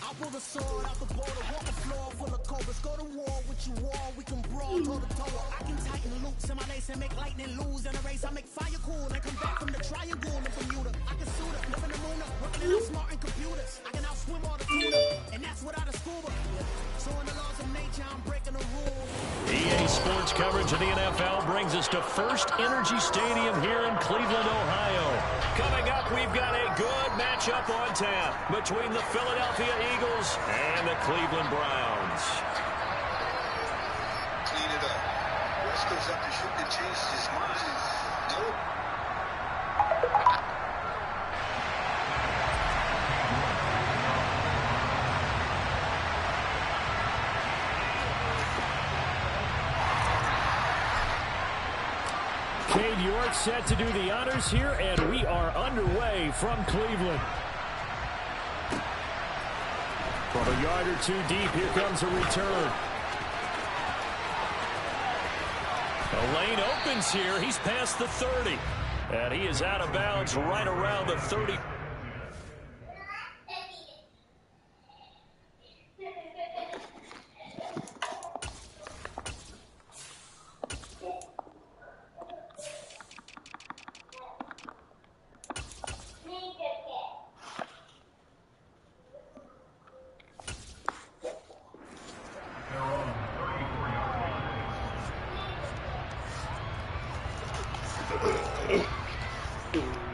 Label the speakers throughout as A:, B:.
A: I'll pull the sword out the border, walk the floor full of cobras. Go to war with you all, we can brawl toe to toe. I can tighten loops in my lace and make lightning lose in a race. I make fire cool and come back from the triangle in Bermuda. I can suit up, live in the moon up, working it out smart in computers. I can outswim all the tuna, and that's without a scuba. So in the laws of nature, I'm breaking the rules.
B: EA Sports coverage of the NFL brings us to First Energy Stadium here in Cleveland, Ohio. Coming up, we've got a good matchup on tap between the Philadelphia Eagles and the Cleveland Browns.
C: Clean it up. West goes up to shoot and changes his mind. Nope.
B: Cade York set to do the honors here, and we are underway from Cleveland. From a yard or two deep, here comes a return. The lane opens here. He's past the 30, and he is out of bounds right around the 30.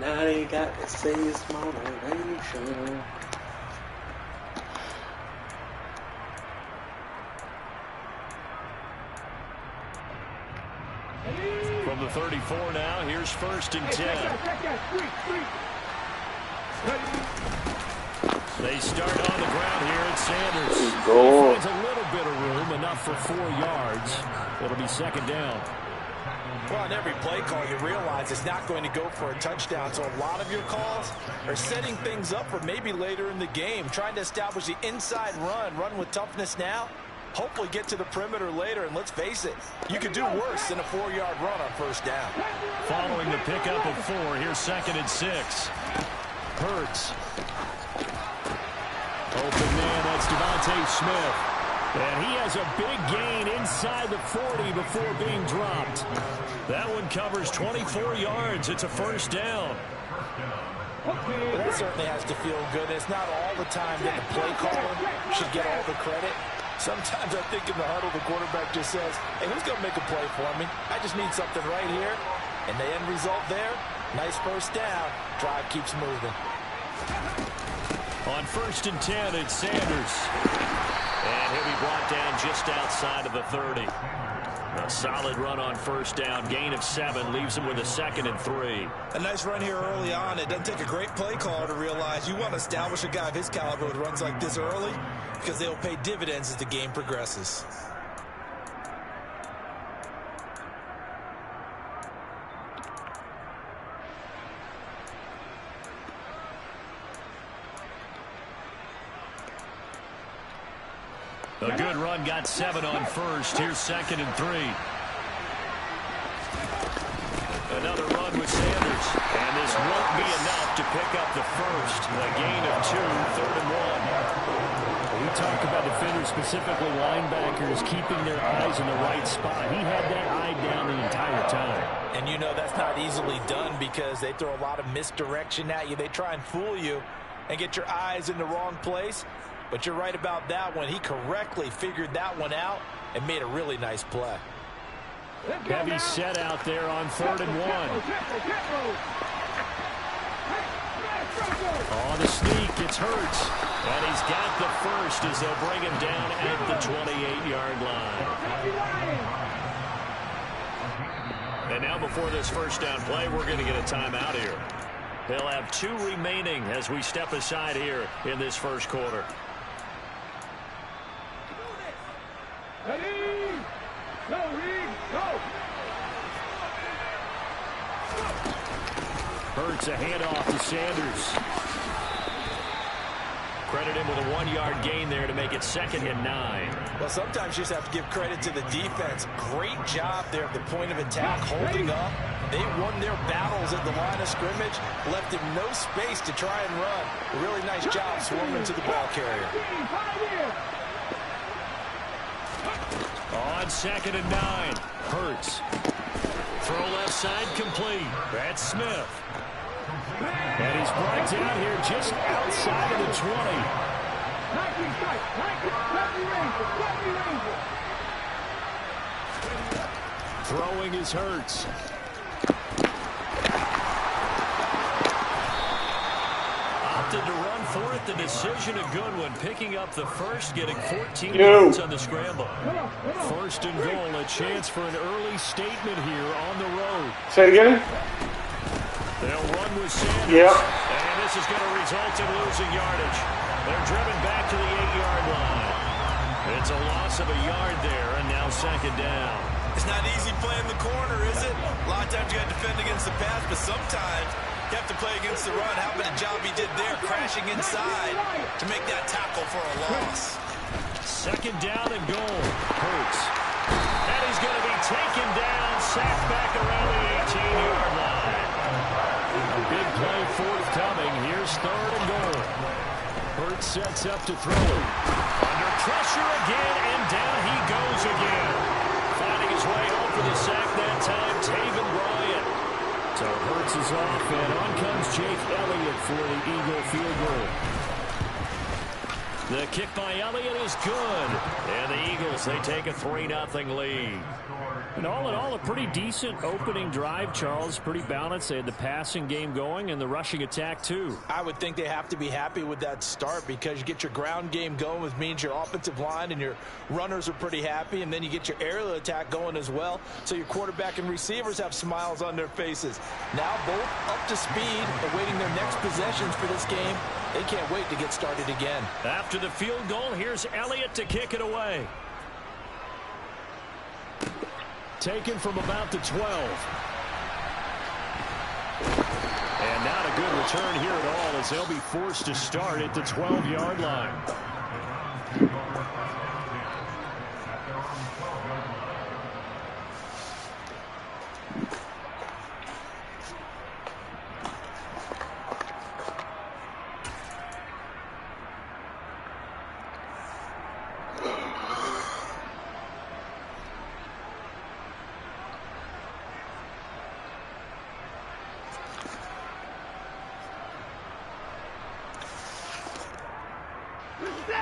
D: Now they got to say it's motivation.
B: From the 34 now, here's 1st and 10. They start on the ground here at Sanders. He finds a little bit of room, enough for 4 yards. It'll be 2nd down.
E: Well, on every play call, you realize it's not going to go for a touchdown. So a lot of your calls are setting things up for maybe later in the game, trying to establish the inside run with toughness now, hopefully get to the perimeter later. And let's face it, you could do worse than a 4-yard run on 1st down.
B: Following the pickup of 4, here's 2nd and 6. Hurts. Open man, that's Devontae Smith. And he has a big gain inside the 40 before being dropped. That one covers 24 yards. It's a 1st down.
E: Well, that certainly has to feel good. It's not all the time that the play caller should get all the credit. Sometimes I think in the huddle, the quarterback just says, hey, who's going to make a play for me? I just need something right here. And the end result there, nice 1st down. Drive keeps moving.
B: On 1st and 10, it's Sanders. And he'll be brought down just outside of the 30. A solid run on 1st down. Gain of 7 leaves him with a 2nd and 3.
F: A nice run here early on. It doesn't take a great play caller to realize you want to establish a guy of his caliber with runs like this early because they'll pay dividends as the game progresses.
B: A good run, got 7 on 1st. Here's 2nd and 3. Another run with Sanders. And this won't be enough to pick up the 1st. A gain of 2, 3rd and 1.
G: We talk about defenders, specifically linebackers, keeping their eyes in the right spot. He had that eye down the entire time.
E: And you know that's not easily done because they throw a lot of misdirection at you. They try and fool you and get your eyes in the wrong place. But you're right about that one. He correctly figured that one out and made a really nice play.
B: Heavy set out there on 3rd and 1. On the sneak, it's Hurts. And he's got the 1st as they'll bring him down at the 28-yard line. And now before this 1st down play, we're going to get a timeout here. They'll have 2 remaining as we step aside here in this 1st quarter.
H: Ready, go, go.
B: Hurts a handoff to Sanders. Credit him with a 1-yard gain there to make it 2nd and 9.
E: Well, sometimes you just have to give credit to the defense. Great job there at the point of attack, holding up They won their battles at the line of scrimmage, left him no space to try and run. A really nice job swarming to the ball carrier.
B: On 2nd and 9, Hurts. Throw left side complete. That's Smith. And he's brought down here just outside of the 20. Throwing is Hurts. Opted to run for it. The decision a good one. Picking up the first, getting 14 yards on the scramble. 1st and goal. A chance for an early statement here on the road.
D: Say it again.
B: They'll run with Sanders.
D: Yep.
B: And this is going to result in losing yardage. They're driven back to the 8-yard line. It's a loss of a yard there, and now 2nd down.
F: It's not easy playing the corner, is it? A lot of times you got to defend against the pass, but sometimes you have to play against the run. How about a job he did there, crashing inside to make that tackle for a loss.
B: 2nd down and goal. Hurts. And he's going to be taken down, sacked back around the 18-yard line. A big play forthcoming. Here's 3rd and goal. Hurts sets up to throw it. Under pressure again, and down he goes again. Finding his way home for the sack that time, Taven Bryant. So Hurts is off, and on comes Jake Elliott for the Eagle field goal. The kick by Elliott is good. And the Eagles, they take a 3-0 lead. And all in all, a pretty decent opening drive, Charles. Pretty balanced. They had the passing game going and the rushing attack, too.
E: I would think they have to be happy with that start because you get your ground game going, which means your offensive line and your runners are pretty happy, and then you get your aerial attack going as well. So your quarterback and receivers have smiles on their faces. Now both up to speed, awaiting their next possessions for this game. They can't wait to get started again.
B: After the field goal, here's Elliott to kick it away. Taken from about the 12. And not a good return here at all as they'll be forced to start at the 12-yard line.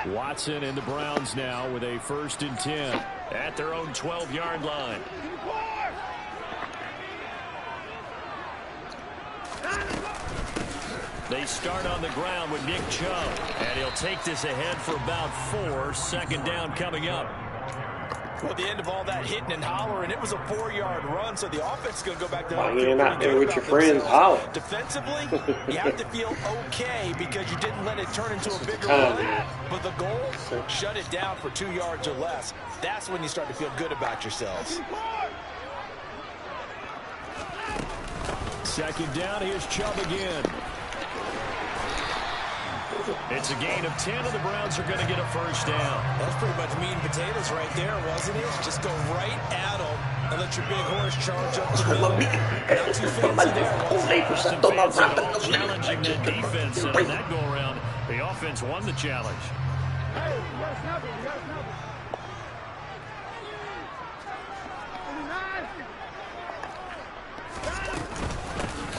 B: Watson and the Browns now with a 1st and 10 at their own 12-yard line. They start on the ground with Nick Chubb, and he'll take this ahead for about 4. 2nd down coming up.
E: Well, at the end of all that hitting and hollering, it was a 4-yard run, so the offense is going to go back down.
D: You're not there with your friends hollering.
E: Defensively, you have to feel okay because you didn't let it turn into a bigger run. But the goal, shut it down for 2 yards or less. That's when you start to feel good about yourselves.
B: 2nd down, here's Chubb again. It's a gain of 10, and the Browns are going to get a 1st down.
E: That's pretty much meat and potatoes right there, wasn't it? Just go right at them and let your big horse charge up the middle. Not too fancy there.
B: Challenging that defense, and that go around, the offense won the challenge.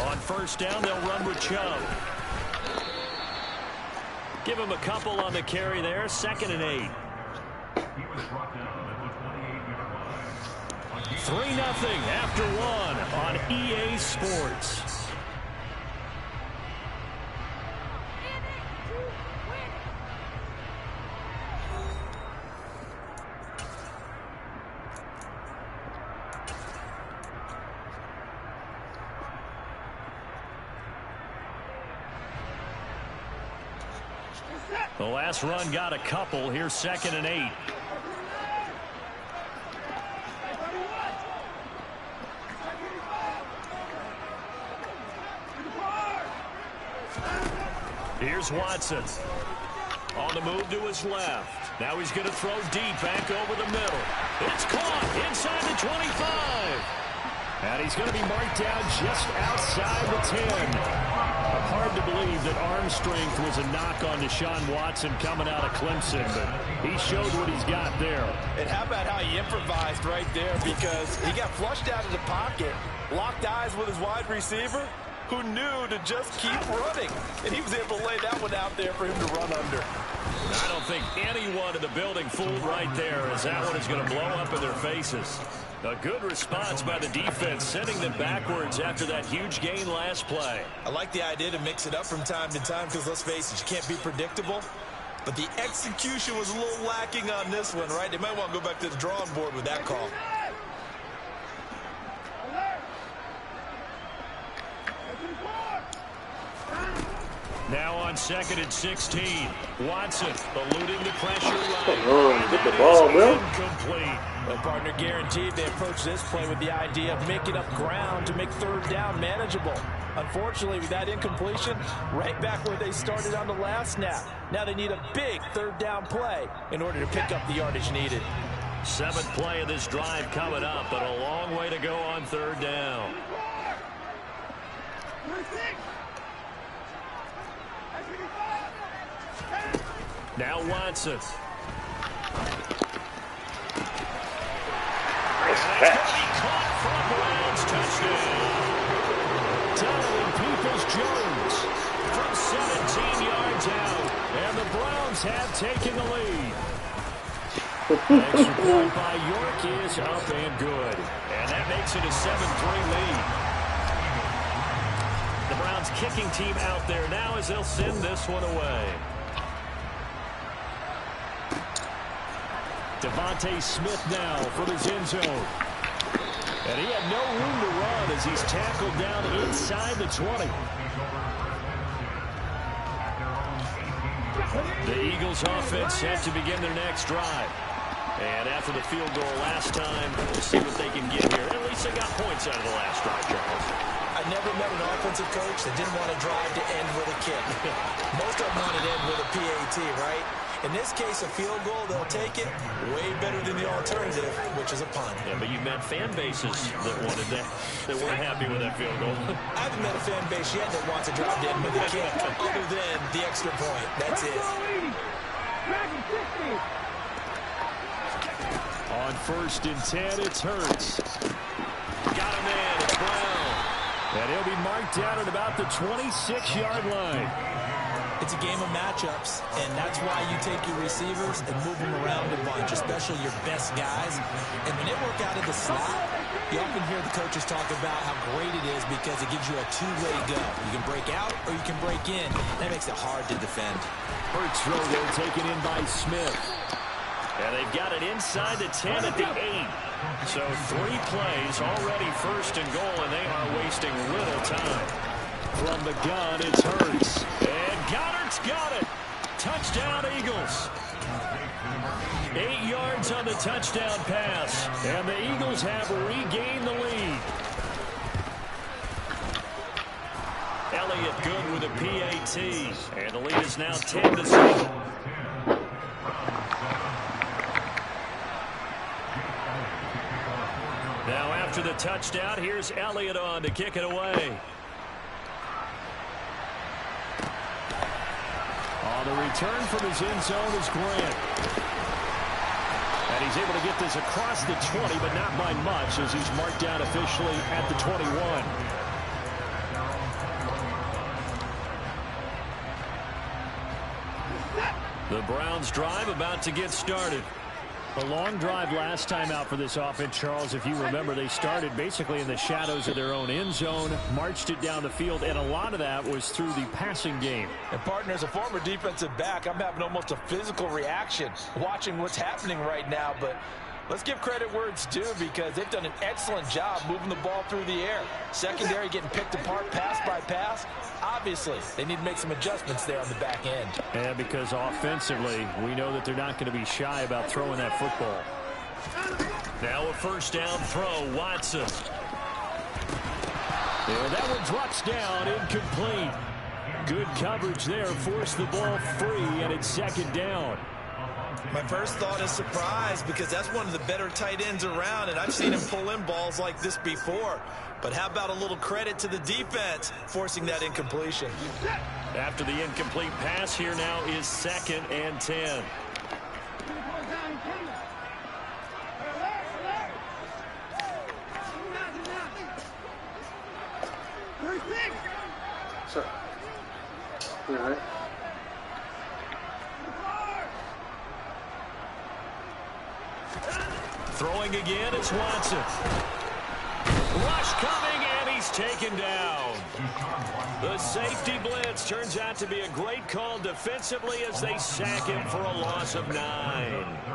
B: On 1st down, they'll run with Chubb. Give him a couple on the carry there. 2nd and 8. 3-0 after 1 on EA Sports. The last run got a couple. Here's 2nd and 8. Here's Watson. On the move to his left. Now he's going to throw deep back over the middle. It's caught inside the 25.
G: And he's going to be marked down just outside the 10. Hard to believe that arm strength was a knock on Deshaun Watson coming out of Clemson, but he showed what he's got there.
E: And how about how he improvised right there, because he got flushed out of the pocket, locked eyes with his wide receiver, who knew to just keep running. And he was able to lay that one out there for him to run under.
B: I don't think anyone in the building fooled right there, as that one is going to blow up in their faces. A good response by the defense, sending them backwards after that huge gain last play.
F: I like the idea to mix it up from time to time because, let's face it, you can't be predictable. But the execution was a little lacking on this one, right? They might want to go back to the drawing board with that call.
B: Now on 2nd and 16. Watson eluding the pressure.
D: Get the ball, man.
B: Incomplete.
E: The partner guaranteed they approach this play with the idea of making up ground to make 3rd down manageable. Unfortunately, with that incompletion, right back where they started on the last snap. Now they need a big 3rd down play in order to pick up the yardage needed.
B: 7th play of this drive coming up, but a long way to go on 3rd down. Now Watson.
D: Nice catch.
B: Caught for a Browns touchdown. Donovan Peoples-Jones from 17 yards out. And the Browns have taken the lead. Extra point by York is up and good. And that makes it a 7-3 lead. The Browns kicking team out there now as they'll send this one away. Devontae Smith now from his end zone. And he had no room to run as he's tackled down inside the 20. The Eagles offense set to begin their next drive. And after the field goal last time, we'll see what they can get here. At least they got points out of the last drive, Charles.
F: I never met an offensive coach that didn't want to drive to end with a kick. Most of them want to end with a PAT, right? In this case, a field goal, they'll take it way better than the alternative, which is a punt.
B: Yeah, but you met fan bases that wanted that, that weren't happy with that field goal.
F: I haven't met a fan base yet that wants to drive to end with a kick, other than the extra point. That's it.
G: On 1st and 10, it's Hurts.
B: Got a man, it's Brown.
G: And he'll be marked down at about the 26-yard line.
E: It's a game of matchups, and that's why you take your receivers and move them around a bunch, especially your best guys. And when they work out of the slot, you often hear the coaches talk about how great it is because it gives you a two-way go. You can break out or you can break in. That makes it hard to defend.
G: Hurts throw there taken in by Smith.
B: And they've got it inside the 10 at the 8. So 3 plays already 1st and goal, and they are wasting little time.
G: From the gun, it's Hurts.
B: And Goddard's got it. Touchdown, Eagles. 8 yards on the touchdown pass.
G: And the Eagles have regained the lead.
B: Elliott good with a PAT. And the lead is now 10-7. Now after the touchdown, here's Elliott on to kick it away.
G: On the return from his end zone is Grant. And he's able to get this across the 20, but not by much as he's marked down officially at the 21.
B: The Browns drive about to get started.
G: A long drive last time out for this offense, Charles. If you remember, they started basically in the shadows of their own end zone, marched it down the field, and a lot of that was through the passing game.
E: And partner, as a former defensive back, I'm having almost a physical reaction watching what's happening right now. But let's give credit where it's due because they've done an excellent job moving the ball through the air. Secondary getting picked apart pass by pass. Obviously, they need to make some adjustments there on the back end.
G: Yeah, because offensively, we know that they're not going to be shy about throwing that football.
B: Now a 1st down throw, Watson.
G: And that one drops down, incomplete. Good coverage there, forced the ball free, and it's 2nd down.
F: My first thought is surprise, because that's one of the better tight ends around, and I've seen him pull in balls like this before. But how about a little credit to the defense forcing that incompletion?
B: After the incomplete pass, here now is 2nd and 10.
D: Sir. You all right?
B: Throwing again, it's Watson. Rush coming, and he's taken down. The safety blitz turns out to be a great call defensively as they sack him for a loss of 9.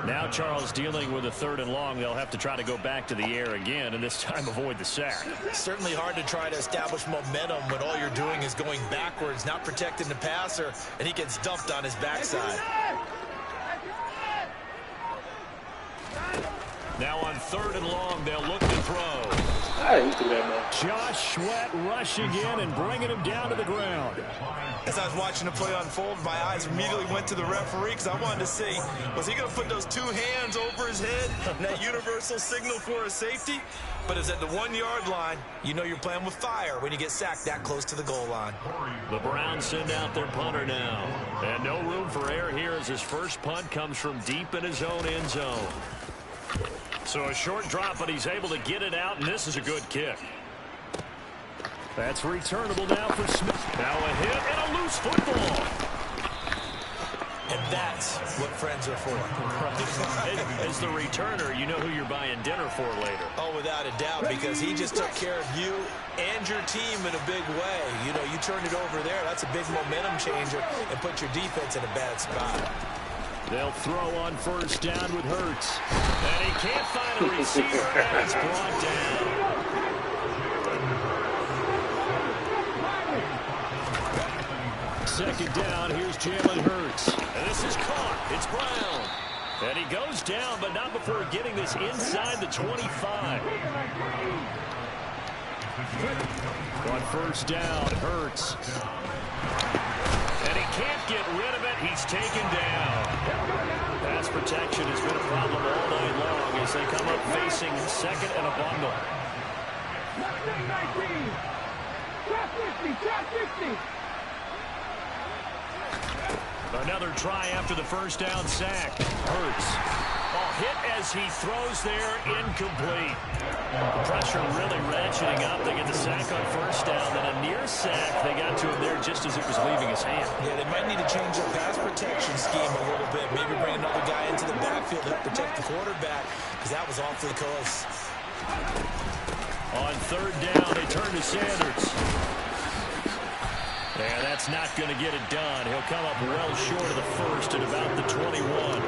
B: Now Charles dealing with a 3rd and long. They'll have to try to go back to the air again, and this time avoid the sack.
E: Certainly hard to try to establish momentum when all you're doing is going backwards, not protecting the passer, and he gets dumped on his backside.
B: Now on 3rd and long, they'll look to throw.
D: He threw that man.
B: Josh Sweat rushing in and bringing him down to the ground.
F: As I was watching the play unfold, my eyes immediately went to the referee because I wanted to see, was he going to put those 2 hands over his head, that universal signal for a safety? But it's at the 1-yard line. You know you're playing with fire when you get sacked that close to the goal line.
B: The Browns send out their punter now. And no room for error here as his first punt comes from deep in his own end zone. So a short drop, but he's able to get it out, and this is a good kick. That's returnable now for Smith. Now a hit and a loose football.
E: And that's what friends are for.
B: As the returner, you know who you're buying dinner for later.
E: Oh, without a doubt, because he just took care of you and your team in a big way. You know, you turn it over there, that's a big momentum changer, and put your defense in a bad spot.
B: They'll throw on 1st down with Hurts. And he can't find a receiver, and it's brought down. Second down, here's Jalen Hurts. And this is caught. It's Brown. And he goes down, but not before getting this inside the 25. On 1st down, Hurts. And he can't get rid of it. He's taken down. Pass protection has been a problem all night long as they come up facing 2nd and a bundle. Another try after the 1st down sack. Hurts. Hit as he throws there, incomplete. The pressure really ratcheting up. They get the sack on 1st down, then a near sack. They got to him there just as it was leaving his hand.
E: Yeah, they might need to change their pass protection scheme a little bit. Maybe bring another guy into the backfield to help protect the quarterback, because that was awfully close.
B: On 3rd down, they turn to Sanders. Yeah, that's not going to get it done. He'll come up well short of the 1st at about the 21.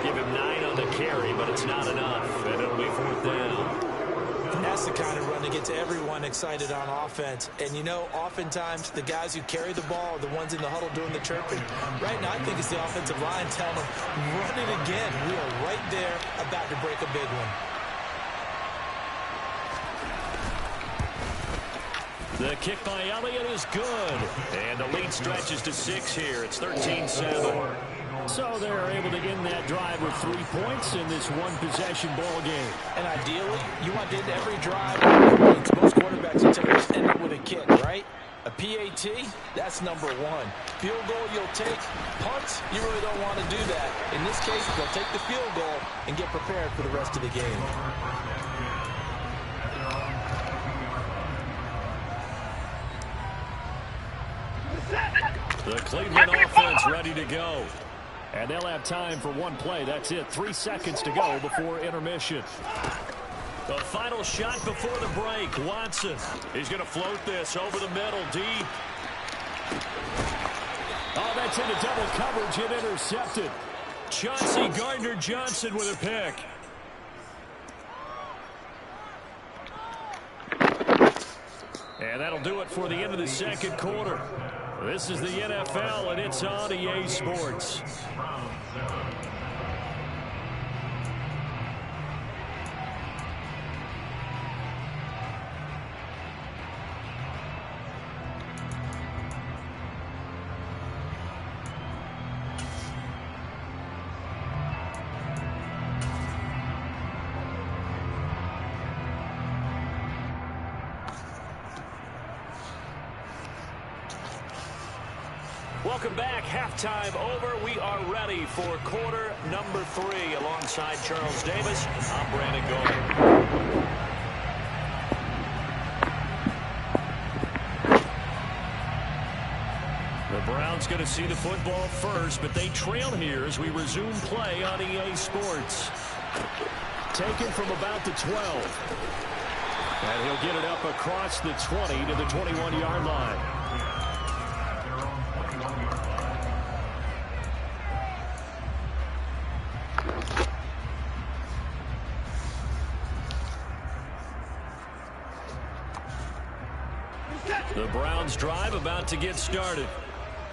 B: Give him 9 on the carry, but it's not enough, and it'll be 4th down.
E: That's the kind of run to get to everyone excited on offense. And, you know, oftentimes the guys who carry the ball are the ones in the huddle doing the chirping. Right now, I think it's the offensive line telling them, run it again. We are right there about to break a big one.
B: The kick by Elliott is good. And the lead stretches to 6 here. It's 13-7. So they're able to end that drive with 3 points in this one-possession ball game.
E: And ideally, you want to end every drive with points. Most quarterbacks will just end up with a kick, right? A PAT, that's number 1. Field goal, you'll take. Punts, you really don't want to do that. In this case, they'll take the field goal and get prepared for the rest of the game.
B: The Cleveland offense ready to go. And they'll have time for one play. That's it. 3 seconds to go before intermission. The final shot before the break. Watson. He's going to float this over the middle, deep. Oh, that's into double coverage and intercepted. Chauncey Gardner-Johnson with a pick. And that'll do it for the end of the second quarter. This is the NFL, and it's on EA Sports. Welcome back. Halftime over. We are ready for quarter number 3. Alongside Charles Davis, I'm Brandon Gold. The Browns going to see the football first, but they trail here as we resume play on EA Sports. Taken from about the 12. And he'll get it up across the 20 to the 21-yard line. The Browns drive about to get started.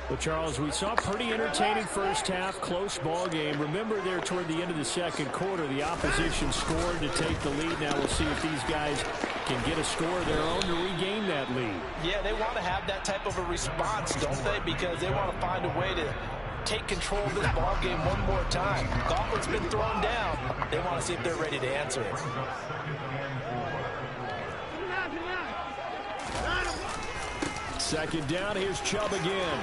B: Well, Charles, we saw a pretty entertaining first half, close ball game. Remember there toward the end of the second quarter, the opposition scored to take the lead. Now we'll see if these guys can get a score of their own to regain that lead.
E: Yeah, they want to have that type of a response, don't they? Because they want to find a way to take control of this ball game one more time. Gauntlet's been thrown down. They want to see if they're ready to answer it.
G: Second down, here's Chubb again.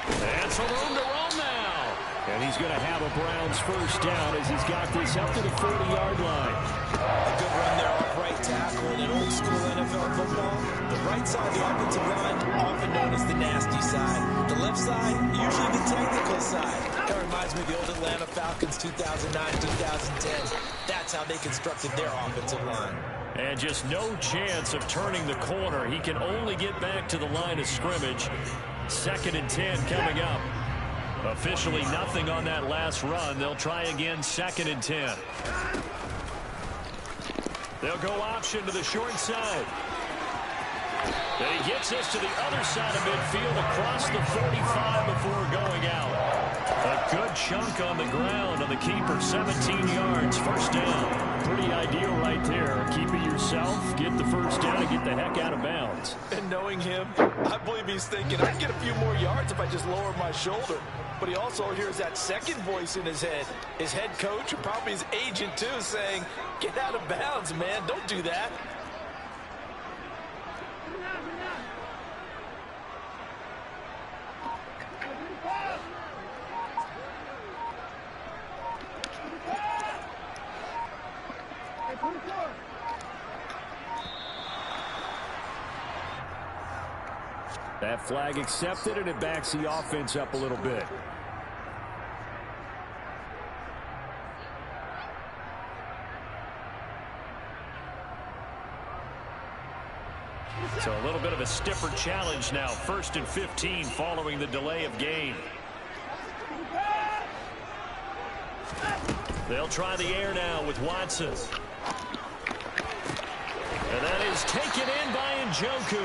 G: And some room to run now. And he's going to have a Browns first down as he's got this up to the 40-yard line.
E: A good run there off right tackle in old school NFL football. The right side of the offensive line, often known as the nasty side. The left side, usually the technical side. That reminds me of the old Atlanta Falcons 2009-2010. That's how they constructed their offensive line.
B: And just no chance of turning the corner. He can only get back to the line of scrimmage. 2nd and 10 coming up. Officially nothing on that last run. They'll try again 2nd and 10. They'll go option to the short side. And he gets us to the other side of midfield across the 45 before going out. A good chunk on the ground on the keeper, 17 yards, first down. Pretty ideal right there. Keep it yourself, get the first down, and get the heck out of bounds.
E: And knowing him, I believe he's thinking, I can get a few more yards if I just lower my shoulder. But he also hears that second voice in his head. His head coach, and probably his agent too, saying, get out of bounds, man. Don't do that.
G: That flag accepted, and it backs the offense up a little bit.
B: So a little bit of a stiffer challenge now. 1st and 15 following the delay of game. They'll try the air now with Watson. And that is taken in by Njoku.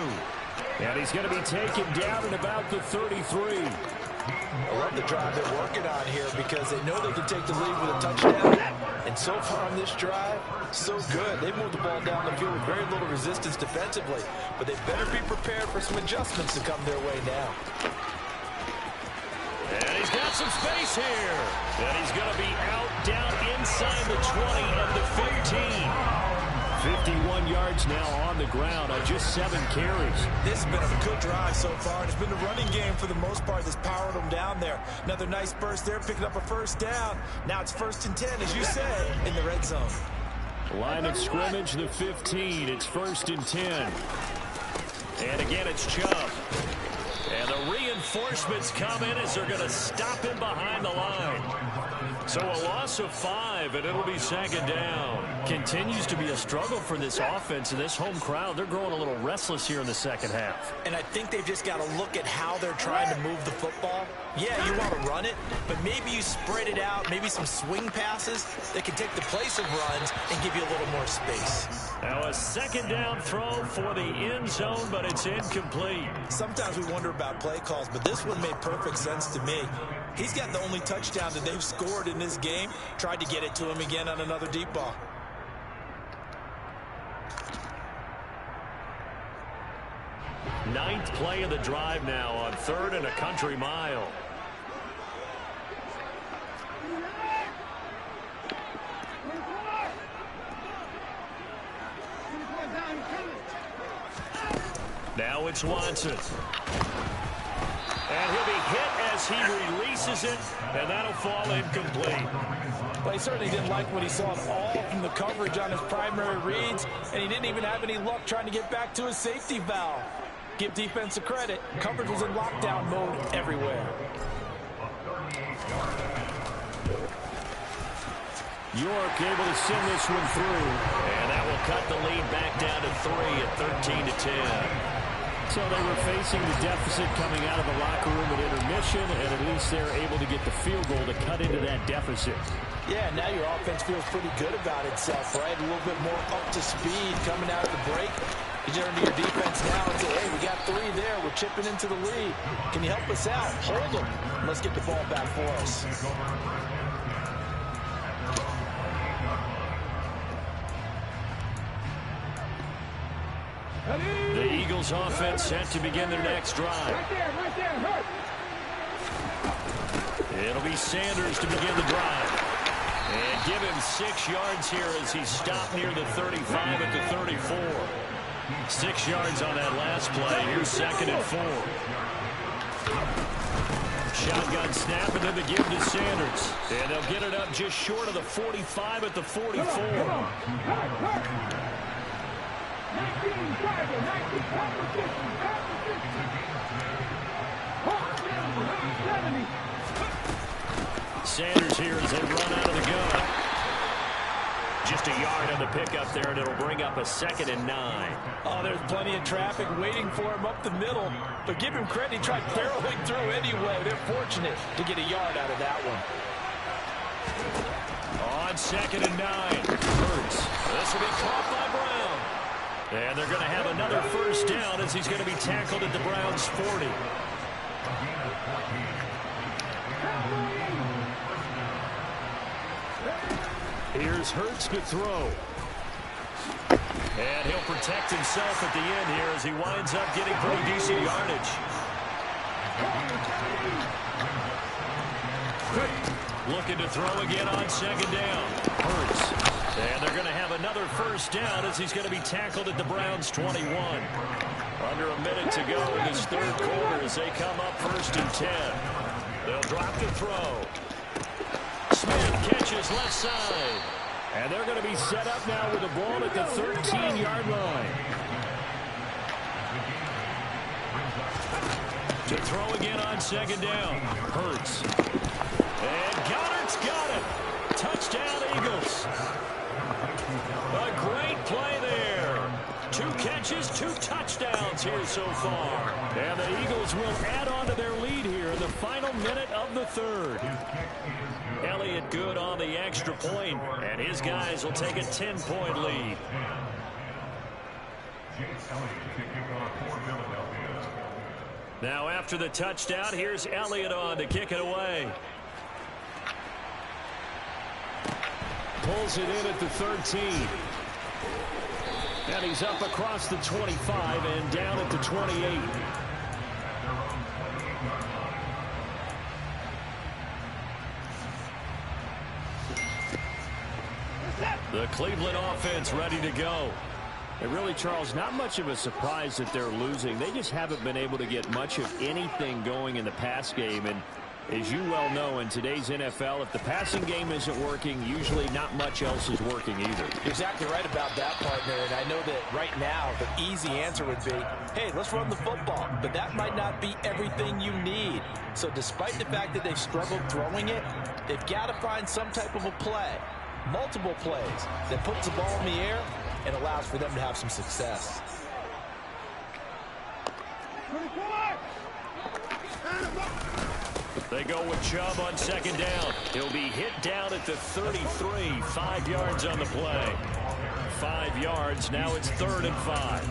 G: And he's going to be taken down at about the 33.
E: I love the drive they're working on here because they know they can take the lead with a touchdown. And so far on this drive, so good. They moved the ball down the field with very little resistance defensively. But they better be prepared for some adjustments to come their way now.
B: And he's got some space here. And he's going to be out down inside the 20 of the 15.
G: 51 yards now on the ground on just 7 carries.
E: This has been a good drive so far. It's been the running game for the most part that's powered them down there. Another nice burst there, picking up a first down. Now it's 1st and 10, as you said, in the red zone.
G: Line of scrimmage, the 15. It's 1st and 10.
B: And again, it's Chubb. And the reinforcements come in as they're going to stop him behind the line. So a loss of 5, and it'll be 2nd down.
G: Continues to be a struggle for this offense and this home crowd. They're growing a little restless here in the second half.
E: And I think they've just got to look at how they're trying to move the football. Yeah, you want to run it, but maybe you spread it out, maybe some swing passes that can take the place of runs and give you a little more space.
B: Now a 2nd down throw for the end zone, but it's incomplete.
E: Sometimes we wonder about play calls, but this one made perfect sense to me. He's got the only touchdown that they've scored in this game. Tried to get it to him again on another deep ball.
B: Ninth play of the drive now on 3rd and a country mile. Now it's Watson. And he'll be hit as he releases it, and that'll fall incomplete.
E: Well, he certainly didn't like what he saw at all from the coverage on his primary reads, and he didn't even have any luck trying to get back to his safety valve. Give defense a credit. Coverage was in lockdown mode everywhere.
B: York able to send this one through, and that will cut the lead back down to 3 at 13-10. So they were facing the deficit coming out of the locker room at intermission, and at least they're able to get the field goal to cut into that deficit.
E: Yeah, now your offense feels pretty good about itself, right? A little bit more up to speed coming out of the break. You turn to your defense now and say, hey, we got 3 there. We're chipping into the lead. Can you help us out? Hold them. Let's get the ball back for us.
B: The Eagles offense set to begin their next drive.
H: Right there, hurt.
B: It'll be Sanders to begin the drive. And give him 6 yards here as he stopped near the 35 at the 34. 6 yards on that last play. Here's 2nd and 4. Shotgun snap, and then the give to Sanders. And they'll get it up just short of the 45 at the 44.
H: Come on. Hurt. 19 driver, 19 competition. 70.
B: Sanders here as they run out of the gun. Just a yard on the pickup there, and it'll bring up a 2nd and 9.
E: Oh, there's plenty of traffic waiting for him up the middle. But give him credit, he tried barreling through anyway. They're fortunate to get a yard out of that one.
B: On 2nd and 9. Hurts. This will be caught by Brown. And they're going to have another first down as he's going to be tackled at the Browns' 40. Here's Hurts to throw. And he'll protect himself at the end here as he winds up getting pretty decent yardage. Looking to throw again on 2nd down. Hurts. And they're going to have another first down as he's going to be tackled at the Browns' 21. Under a minute to go in this 3rd quarter as they come up 1st and 10. They'll drop the throw. Smith catches left side. And they're going to be set up now with the ball at the 13-yard line. To throw again on 2nd down. Hurts. And Goddard's got it. Touchdown, Eagles. A great play there. 2 catches, 2 touchdowns here so far. And the Eagles will add on to their lead here in the final minute of the 3rd. Elliott good on the extra point, and his guys will take a 10-point lead. Now after the touchdown, here's Elliott on to kick it away. Pulls it in at the 13. And he's up across the 25 and down at the 28. The Cleveland offense ready to go. And really, Charles, not much of a surprise that they're losing. They just haven't been able to get much of anything going in the pass game. And as you well know, in today's NFL, if the passing game isn't working, usually not much else is working either.
E: You're exactly right about that, partner. And I know that right now the easy answer would be, hey, let's run the football. But that might not be everything you need. So despite the fact that they've struggled throwing it, they've got to find some type of a play. Multiple plays that puts the ball in the air and allows for them to have some success.
B: They go with Chubb on 2nd down. He'll be hit down at the 33. 5 yards on the play. 5 yards. Now it's 3rd and 5.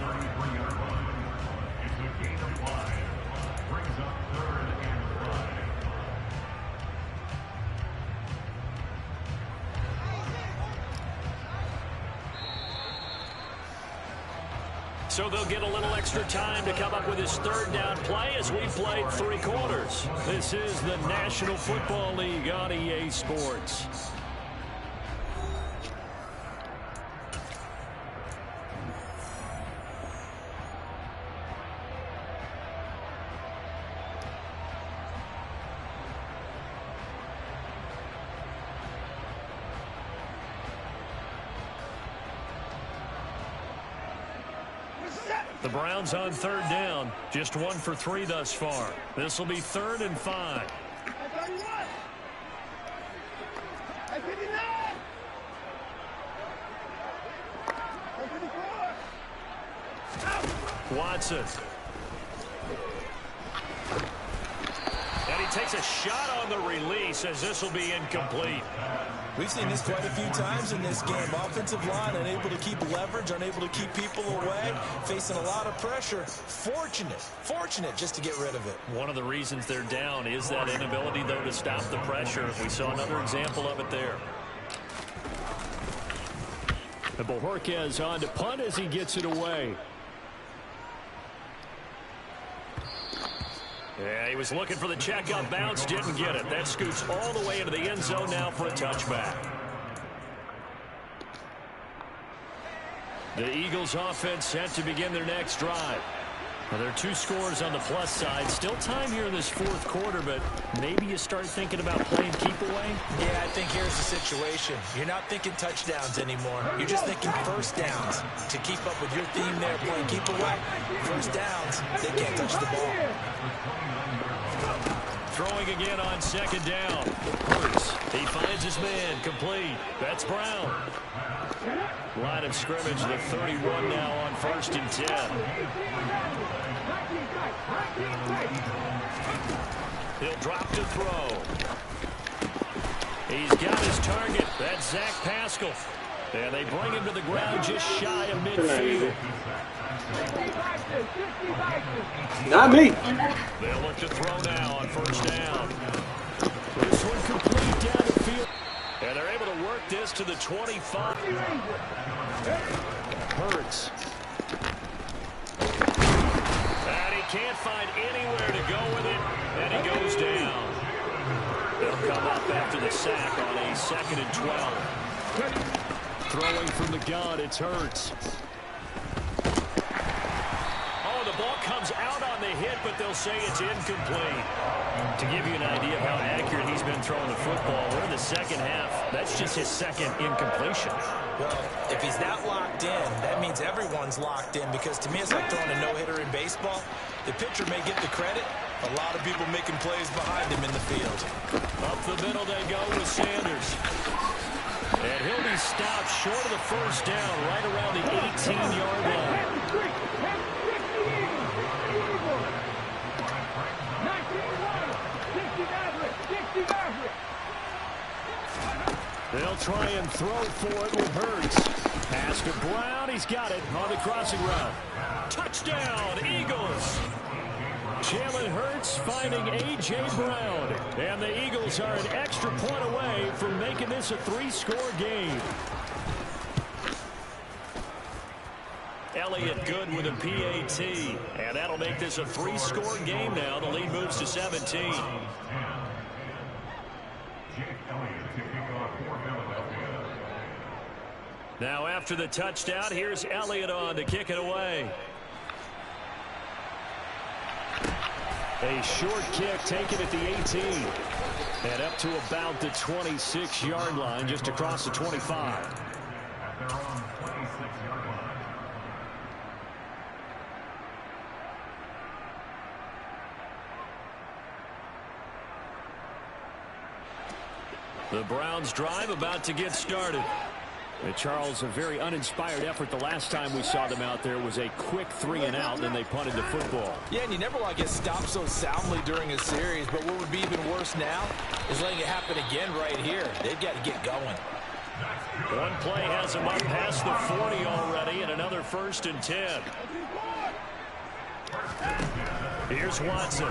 B: So they'll get a little extra time to come up with his 3rd down play as we've played 3 quarters. This is the National Football League on EA Sports. The Browns on third down. Just 1 for 3 thus far. This will be 3rd and 5. Watson. And he takes a shot on the release as this will be incomplete.
E: We've seen this quite a few times in this game. Offensive line unable to keep leverage, unable to keep people away, facing a lot of pressure. Fortunate just to get rid of it.
B: One of the reasons they're down is that inability, though, to stop the pressure. We saw another example of it there. And Bojorquez on to punt as he gets it away. Yeah, he was looking for the checkup bounce, didn't get it. That scoots all the way into the end zone now for a touchback. The Eagles offense set to begin their next drive. Well, there are 2 scores on the plus side. Still time here in this 4th quarter, but maybe you start thinking about playing keep away?
E: Yeah, I think here's the situation. You're not thinking touchdowns anymore. You're just thinking first downs. To keep up with your theme there, playing keep away, first downs, they can't touch the ball.
B: Throwing again on 2nd down. Hurts. He finds his man. Complete. That's Brown. Line of scrimmage, the 31 now on 1st and 10. He'll drop to throw. He's got his target. That's Zach Pascal. And they bring him to the ground just shy of midfield.
D: Not me.
B: They'll look to throw now on 1st down. This one complete down the field. And they're able to work this to the 25. Hurts. And he can't find anywhere to go with it. And he goes down. They'll come up after the sack on a 2nd and 12. Throwing from the gun, it's Hurts. Oh, the ball comes out on the hit, but they'll say it's incomplete. To give you an idea of how accurate he's been throwing the football, we're in the 2nd half. That's just his 2nd incompletion.
E: Well, if he's that locked in, that means everyone's locked in, because to me it's like throwing a no-hitter in baseball. The pitcher may get the credit. A lot of people making plays behind him in the field.
B: Up the middle they go with Sanders. And he'll be stopped short of the 1st down, right around the 18-yard line. They'll try and throw for it with Hurts. Pass to Brown. He's got it on the crossing route. Touchdown, Eagles. Jalen Hurts finding A.J. Brown. And the Eagles are an extra point away from making this a 3-score game. Elliott good with a PAT. And that'll make this a 3-score game now. The lead moves to 17. Now after the touchdown, here's Elliott on to kick it away. A short kick taken at the 18. And up to about the 26-yard line, just across the 25. The Browns drive about to get started. Charles, a very uninspired effort. The last time we saw them out there was a quick 3-and-out, then they punted the football.
E: Yeah, and you never want to get stopped so soundly during a series, but what would be even worse now is letting it happen again right here. They've got to get going.
B: One play has them up past the 40 already, and another 1st and 10. Here's Watson.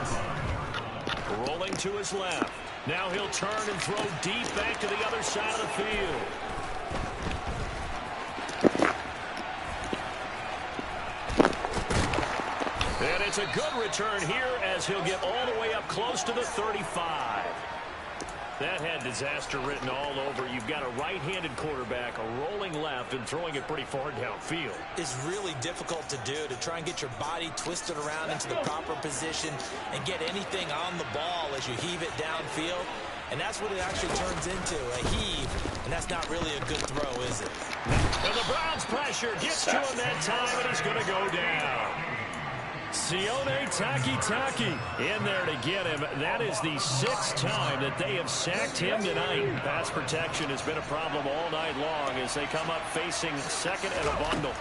B: Rolling to his left. Now he'll turn and throw deep back to the other side of the field. And it's a good return here as he'll get all the way up close to the 35. That had disaster written all over. You've got a right-handed quarterback, a rolling left, and throwing it pretty far downfield.
E: It's really difficult to do, to try and get your body twisted around into the proper position and get anything on the ball as you heave it downfield. And that's what it actually turns into, a heave. And that's not really a good throw, is it?
B: And the Browns pressure gets to him that time, and he's going to go down. Sione Takitaki in there to get him. That is the 6th time that they have sacked him tonight. Pass protection has been a problem all night long as they come up facing second and a bundle.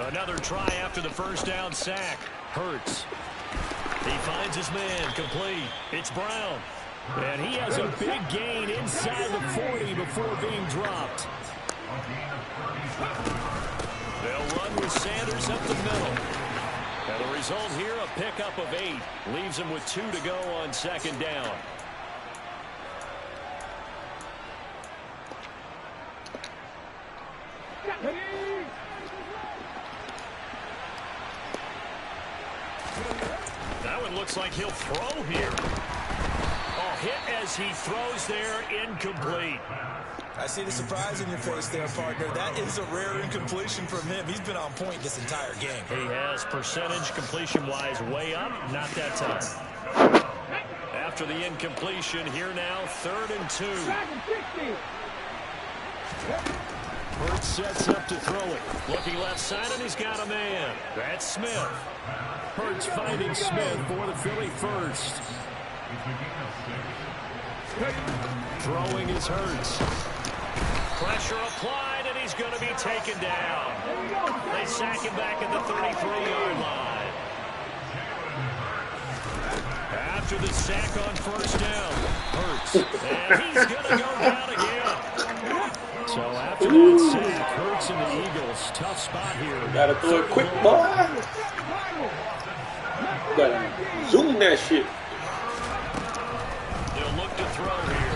B: Another try after the first down sack. Hurts. He finds his man, complete. It's Brown. And he has a big gain inside the 40 before being dropped. They'll run with Sanders up the middle. And the result here, a pickup of 8. Leaves him with 2 to go on second down. That one looks like he'll throw here. Oh, hit as he throws there, incomplete.
E: I see the surprise in your face there, partner. That is a rare incompletion from him. He's been on point this entire game.
B: He has percentage completion-wise way up, not that time. After the incompletion, here now, 3rd and 2. Hurts sets up to throw it. Looking left side, and he's got a man. That's Smith. Hurts finding Smith for the Philly first. Throwing is Hurts. Pressure applied, and he's going to be taken down. They sack him back at the 33-yard line. After the sack on first down, Hurts. And he's going to go down again. So after that sack, Hurts and the Eagles, tough spot here.
D: Gotta throw it quick, boy. Gotta zoom that shit.
B: They'll look to throw here.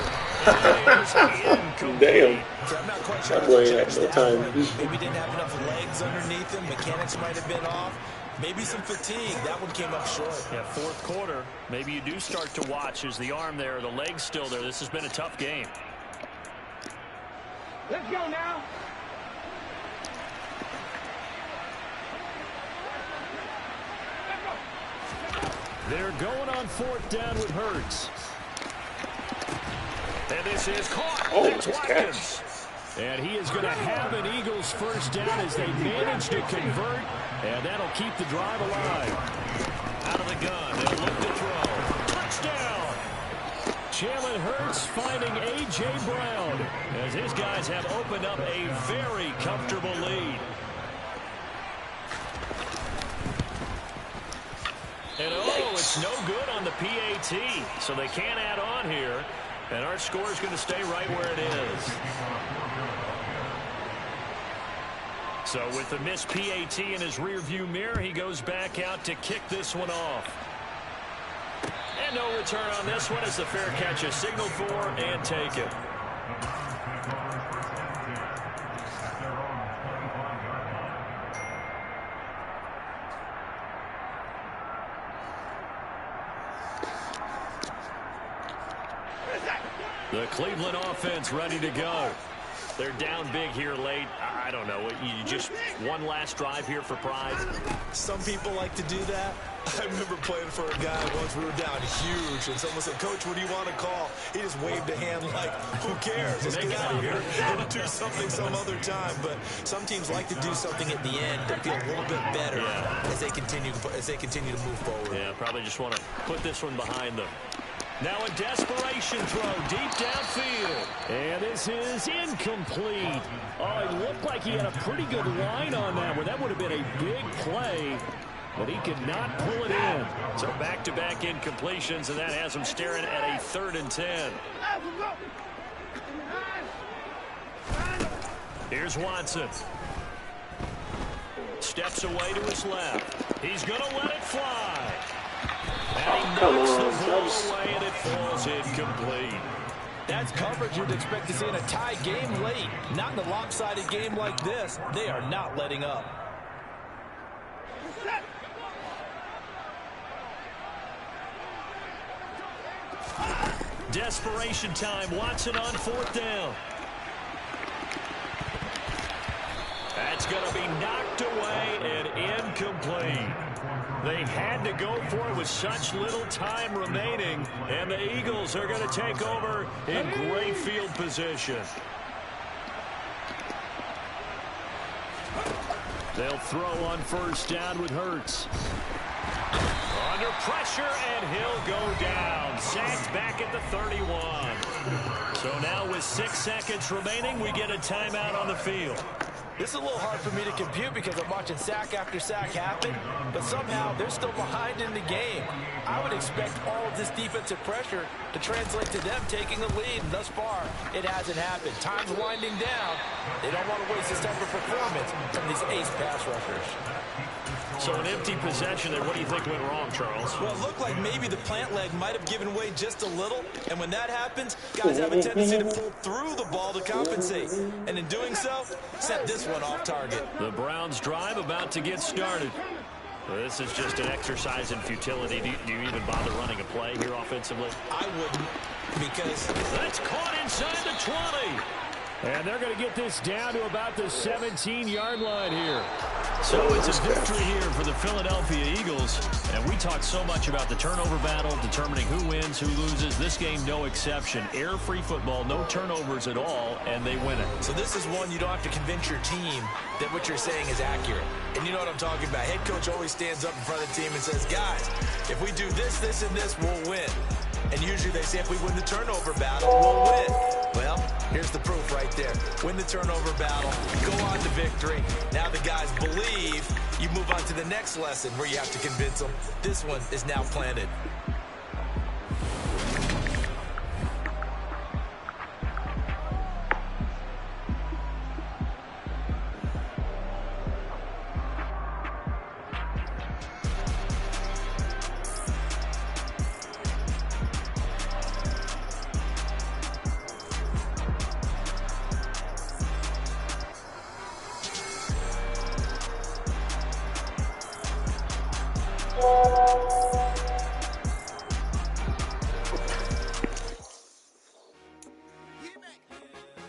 D: Damn.
E: So I'm not quite sure.
D: That boy ain't had no time.
E: Maybe didn't have enough legs underneath him. Mechanics might have been off. Maybe some fatigue. That one came up short.
B: Yeah, 4th quarter. Maybe you do start to watch as the arm there, the leg's still there. This has been a tough game.
H: Let's go now.
B: They're going on 4th down with Hurts. And this is caught.
D: Oh,
B: That's
D: nice
B: Watkins. And he is going to have an Eagles first down as they manage to convert. And that'll keep the drive alive. Out of the gun. They'll look to throw. Touchdown. Jalen Hurts finding A.J. Brown as his guys have opened up a very comfortable lead. And oh, it's no good on the PAT. So they can't add on here. And our score is going to stay right where it is. So with the missed PAT in his rearview mirror, he goes back out to kick this one off. And no return on this one as the fair catch is signaled for and taken. The Cleveland offense ready to go. They're down big here late. I don't know. You just one last drive here for pride.
E: Some people like to do that. I remember playing for a guy once. We were down huge, and someone said, "Coach, what do you want to call?" He just waved a hand like, "Who cares? Let's get out of here and do something some other time." But some teams like to do something at the end to feel a little bit better as they continue to move forward.
B: Yeah, probably just want to put this one behind them. Now a desperation throw deep downfield. And this is incomplete. Oh, it looked like he had a pretty good line on that one. That would have been a big play, but he could not pull it in. So back-to-back incompletions, and that has him staring at a 3rd and 10. Here's Watson. Steps away to his left. He's going to let it fly. And he knocks the ball away, and it falls incomplete.
E: That's coverage you'd expect to see in a tie game late. Not in a lopsided game like this. They are not letting up.
B: Desperation time. Watson on 4th down. That's going to be knocked away and incomplete. They had to go for it with such little time remaining, and the Eagles are going to take over in great field position. They'll throw on first down with Hurts. Under pressure, and he'll go down. Sacked back at the 31. So now with 6 seconds remaining, we get a timeout on the field.
E: This is a little hard for me to compute because I'm watching sack after sack happen, but somehow they're still behind in the game. I would expect all of this defensive pressure to translate to them taking a lead. Thus far, it hasn't happened. Time's winding down. They don't want to waste this type of performance from these ace pass rushers.
B: So an empty possession there. What do you think went wrong, Charles?
F: Well, it looked like maybe the plant leg might have given way just a little. And when that happens, guys have a tendency to pull through the ball to compensate. And in doing so, set this one off target.
B: The Browns drive about to get started. This is just an exercise in futility. Do you even bother running a play here offensively?
F: I wouldn't, because
B: that's caught inside the 20. And they're going to get this down to about the 17-yard line here. So it's a victory here for the Philadelphia Eagles. And we talked so much about the turnover battle, determining who wins, who loses. This game, no exception. Air-free football, no turnovers at all, and they win it.
F: So this is one you don't have to convince your team that what you're saying is accurate. And you know what I'm talking about. Head coach always stands up in front of the team and says, guys, if we do this, this, and this, we'll win. And usually they say if we win the turnover battle, we'll win. Well, here's the proof right there. Win the turnover battle, go on to victory. Now the guys believe. You move on to the next lesson where you have to convince them. This one is now planted.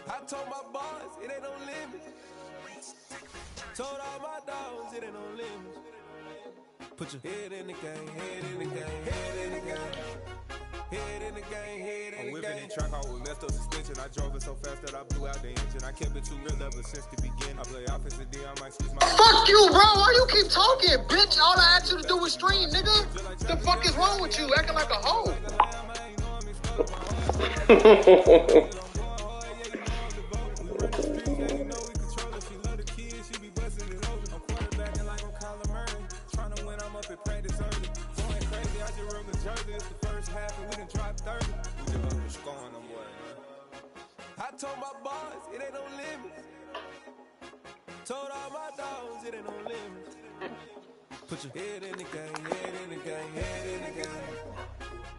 I: I told my boss, it ain't no limits. Told all my dogs, it ain't no limits. Put your head in the game, head in the game, head in the game. Head in the game, head in the game. I'm whipping in track, I was messed up suspension. I drove it so fast that I blew out the engine. I kept it too real ever since the beginning. I play offensive D, I might switch my...
J: Fuck you, bro. Why you keep talking, bitch? All I asked you to do was stream, nigga. The fuck is wrong with you? Acting like a hoe.
I: I told my boss, it ain't no limits. Told all my dogs, it ain't no limits. Put your head in the game, head in the game, head in the game.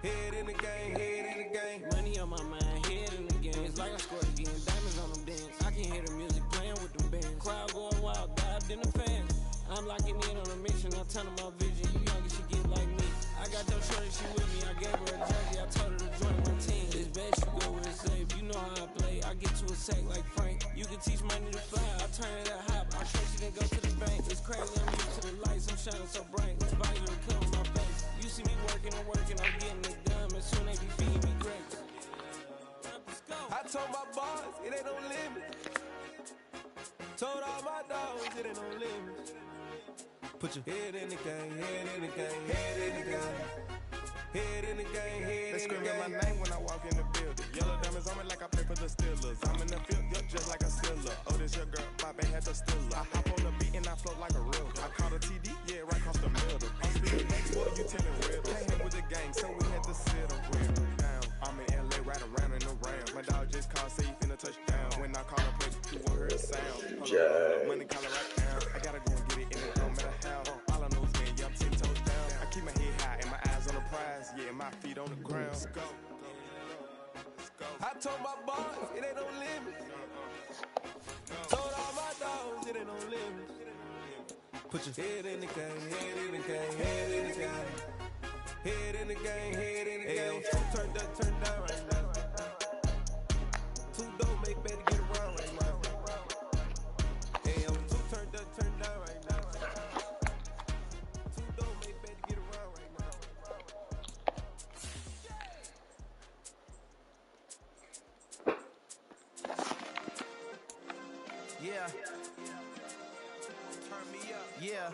I: Head in the game, head in the game.
K: Money on my mind, head in the game. It's like I scored again, diamonds on them dance. I can hear the music playing with them bands. Crowd going wild, dived in the fans. I'm locking in on a mission, I'm turning my vision. You younger, she get like me. I got your shorty, she with me. I gave her a jersey, I told her to join my team. It's best you go where it's safe. You know how I play. I get to a sack like Frank. You can teach money to fly. I turn it up hop. I trust you, then go to the bank. It's crazy, I'm used to the lights. I'm shining so bright. It's value to come on my face. You see me working and working. I'm getting it done. And soon they be feeding me grapes.
I: I told my boss, it ain't no limits. Told all my dogs, it ain't no limits. Put your head in the game, head in the game, head in the game. Head in the game, head in the game. They screaming my name when I walk in the building. Yellow diamonds on me like I play for the Steelers. I'm in the field, just like a Steeler. Oh, this your girl, Bobby had the Steeler. I hop on the beat and I float like a real. I caught a TD, yeah, right across the middle. I'm speaking next, boy, you telling riddles. Came in with the gang, so we had to sit them down. I'm in LA, right around in the round. My dog just called, say he finna touchdown. When I call a play, you won't hear a sound. Money call it right now. I gotta go and get it, and it don't matter how. All I know is, man, yeah, I'm 10 toes down. I keep my head high and my eyes on the prize. Yeah, my feet on the ground. Let's go. I told my boss, it ain't no limits. Told all my dogs, it ain't no limits. Put your head in the game, head in the game, head in the game. Head in the game, head in the game. Turn down right now. Too dope, make better get around right now. Hey, I'm too turned down right now. Too dope, make better get around right now. Yeah. turn me up. Yeah.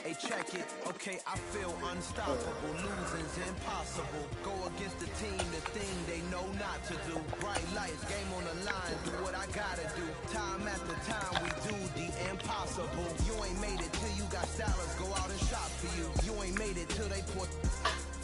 I: Hey, check it. Okay, I feel unstoppable. Losing's impossible. Go against the team, the thing they know not to do. Bright lights, game on the line. Do what I gotta do. Time after time, we do the impossible. You ain't made it till you got salads. Go out and shop for you. You ain't made it till they put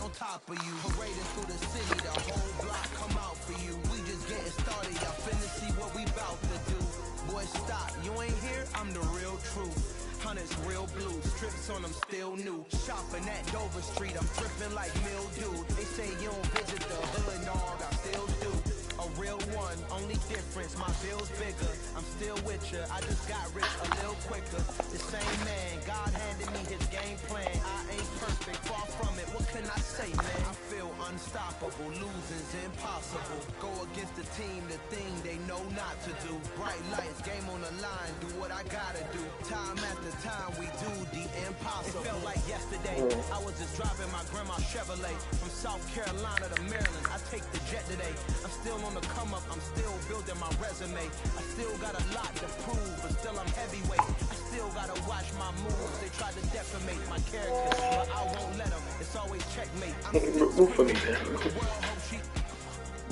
I: on top of you. Parading through the city, the whole block come out for you. We just getting started. Y'all finna see what we bout to do. Boy, stop. You ain't here? I'm the real truth. Hunters real blue, strips on them still new. Shopping at Dover Street, I'm dripping like mildew. They say you don't visit the hood, dog, I still do. A real one, only difference, my bill's bigger. I'm still with ya, I just got rich a little quicker. The same man, God handed me his game plan. I ain't perfect, far from it, what can I say, man? I feel unstoppable, losing's impossible. Go against the team, the thing they know not to do. Bright lights, game on the line, do what I gotta do. Time after time, we do the impossible. It felt like yesterday, I was just driving my grandma's Chevrolet from South Carolina to Maryland. I take the jet today. I'm still on the come up, I'm still building my resume. I still got a lot to prove, but still I'm heavyweight. I still gotta watch my moves. They try to defamate my character, but I won't let them. It's always checkmate. I'm still screaming. The world hope she.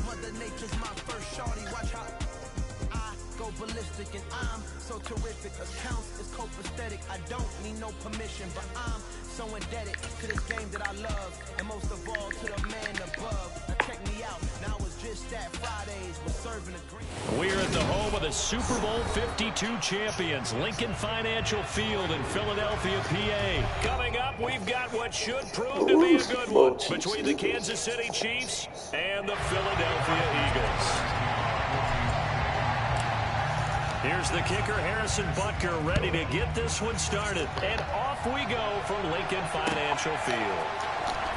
I: Mother Nature's my first shorty. Watch how I go ballistic, and I'm so terrific. Accounts is copacetic. I don't need no permission, but I'm so indebted to this game that I love, and most of all to the man above. Now check me out. Now it's just that Fridays we're serving a green.
B: We're at the home of the Super Bowl 52 champions, Lincoln Financial Field in Philadelphia, PA. Coming up, we've got what should prove to be a good one between the Kansas City Chiefs and the Philadelphia Eagles. Here's the kicker, Harrison Butker, ready to get this one started. And off we go from Lincoln Financial Field.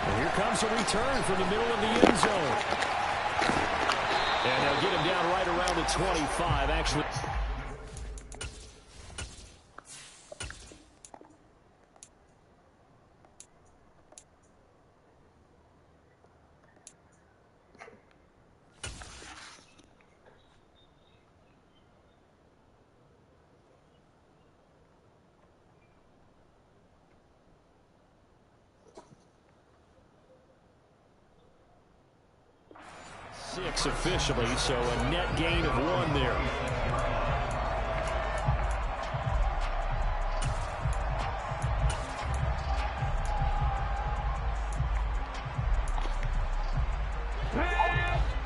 G: And here comes a return from the middle of the end zone. And they'll get him down right around the 25, actually. Officially, so a net gain of 1 there.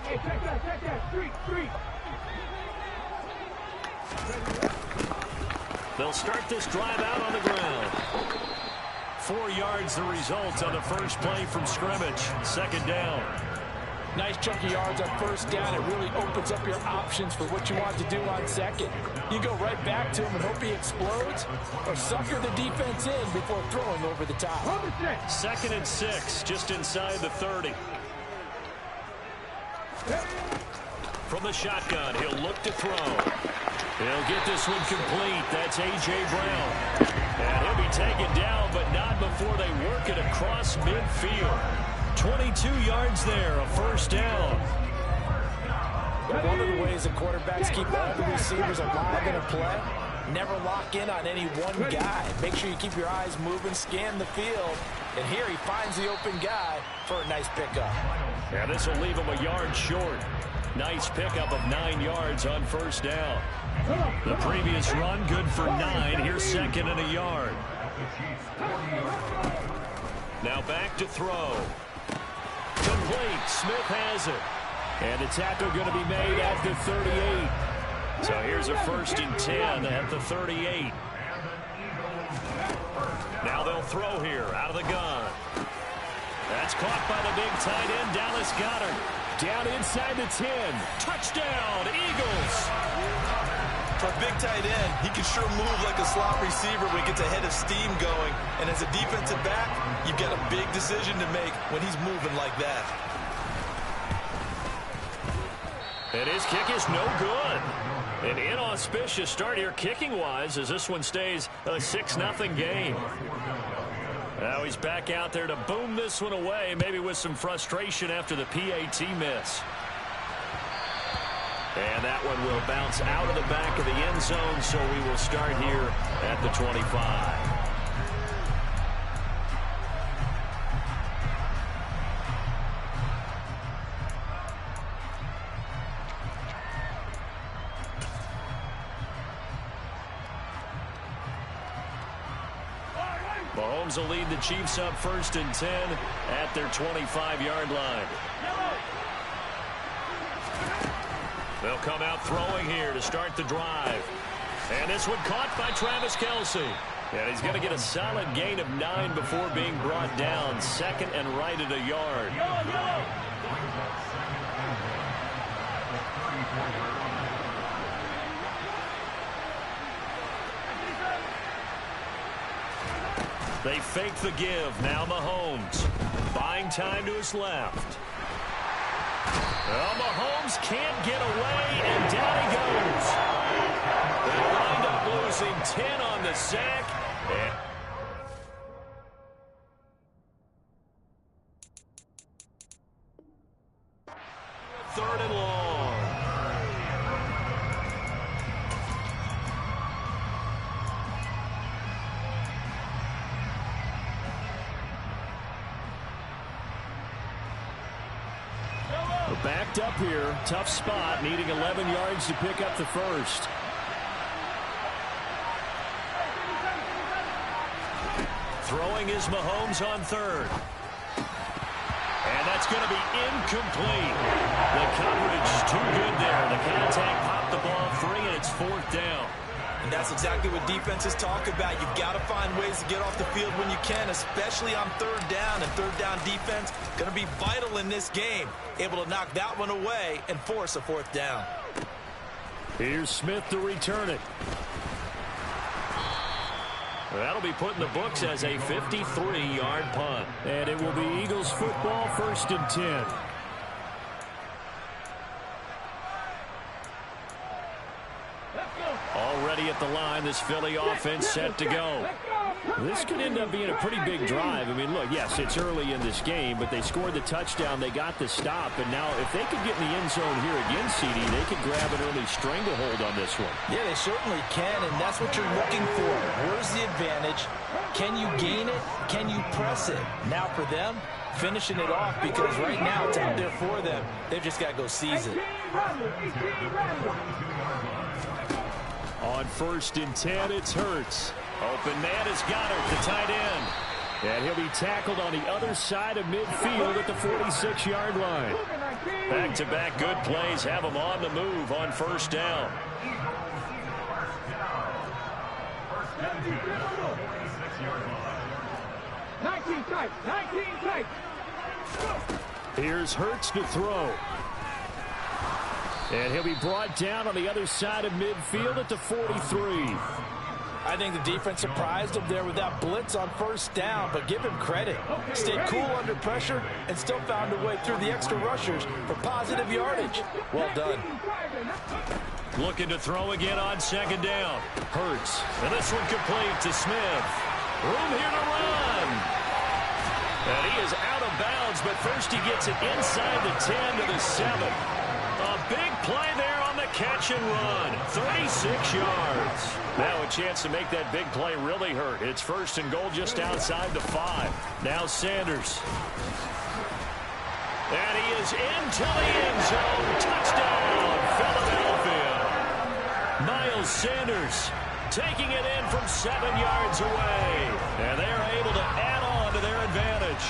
H: Hey, check that, street.
B: They'll start this drive out on the ground. 4 yards the result on the first play from scrimmage. Second down.
E: Nice chunk of yards on first down. It really opens up your options for what you want to do on second. You go right back to him and hope he explodes, or sucker the defense in before throwing over the top.
B: 2nd and 6, just inside the 30. From the shotgun, he'll look to throw. He'll get this one complete. That's A.J. Brown. And he'll be taken down, but not before they work it across midfield. 22 yards there, a first down.
E: One of the ways the quarterbacks keep all the receivers alive in a play, never lock in on any one guy. Make sure you keep your eyes moving, scan the field, and here he finds the open guy for a nice pickup.
B: Yeah, this will leave him a yard short. Nice pickup of 9 yards on first down. The previous run, good for 9. Here's 2nd and a yard. Now back to throw. Complete. Smith has it. And a tackle going to be made at the 38. So here's a 1st and 10 at the 38. Now they'll throw here out of the gun. That's caught by the big tight end, Dallas Goedert. Down inside the 10. Touchdown, Eagles.
F: For a big tight end, he can sure move like a slot receiver when he gets a head of steam going. And as a defensive back, you've got a big decision to make when he's moving like that.
B: And his kick is no good. An inauspicious start here kicking-wise as this one stays a 6-0 game. Now he's back out there to boom this one away, maybe with some frustration after the PAT miss. And that one will bounce out of the back of the end zone, so we will start here at the 25. Mahomes will lead the Chiefs up 1st and 10 at their 25-yard line. They'll come out throwing here to start the drive. And this one caught by Travis Kelce. And he's going to get a solid gain of 9 before being brought down. 2nd and right at a yard. They fake the give. Now Mahomes buying time to his left. Well, Mahomes can't get away, and down he goes. They wind up losing 10 on the sack. And 3rd and long. Backed up here. Tough spot. Needing 11 yards to pick up the first. Throwing is Mahomes on 3rd. And that's going to be incomplete. The coverage is too good there. The contact popped the ball free, and it's 4th down.
E: And that's exactly what defenses talk about. You've got to find ways to get off the field when you can, especially on 3rd down. And 3rd down defense going to be vital in this game. Able to knock that one away and force a 4th down.
B: Here's Smith to return it. That'll be put in the books as a 53-yard punt. And it will be Eagles football, 1st and 10. Already at the line, this Philly offense set to go. This could end up being a pretty big drive. I mean, look, yes, it's early in this game, but they scored the touchdown. They got the stop, and now if they could get in the end zone here again, CD, they could grab an early stranglehold on this one.
E: Yeah, they certainly can, and that's what you're looking for. Where's the advantage? Can you gain it? Can you press it? Now for them, finishing it off, because right now it's out there for them. They've just got to go seize it.
B: On 1st and 10, it's Hurts. Open man is Goddard, the tight end. And he'll be tackled on the other side of midfield at the 46-yard line. Back-to-back good plays have him on the move on 1st down. Here's Hurts to throw. And he'll be brought down on the other side of midfield at the 43.
E: I think the defense surprised him there with that blitz on 1st down, but give him credit. Stayed cool under pressure and still found a way through the extra rushers for positive yardage. Well done.
B: Looking to throw again on 2nd down. Hurts. And this one complete to Smith. Room here to run. And he is out of bounds, but first he gets it inside the 10 to the 7. A big play there on the catch and run. 36 yards. Now a chance to make that big play really hurt. It's 1st and goal just outside the 5. Now Sanders. And he is into the end zone. Touchdown, Philadelphia. Miles Sanders taking it in from 7 yards away. And they are able to add on to their advantage.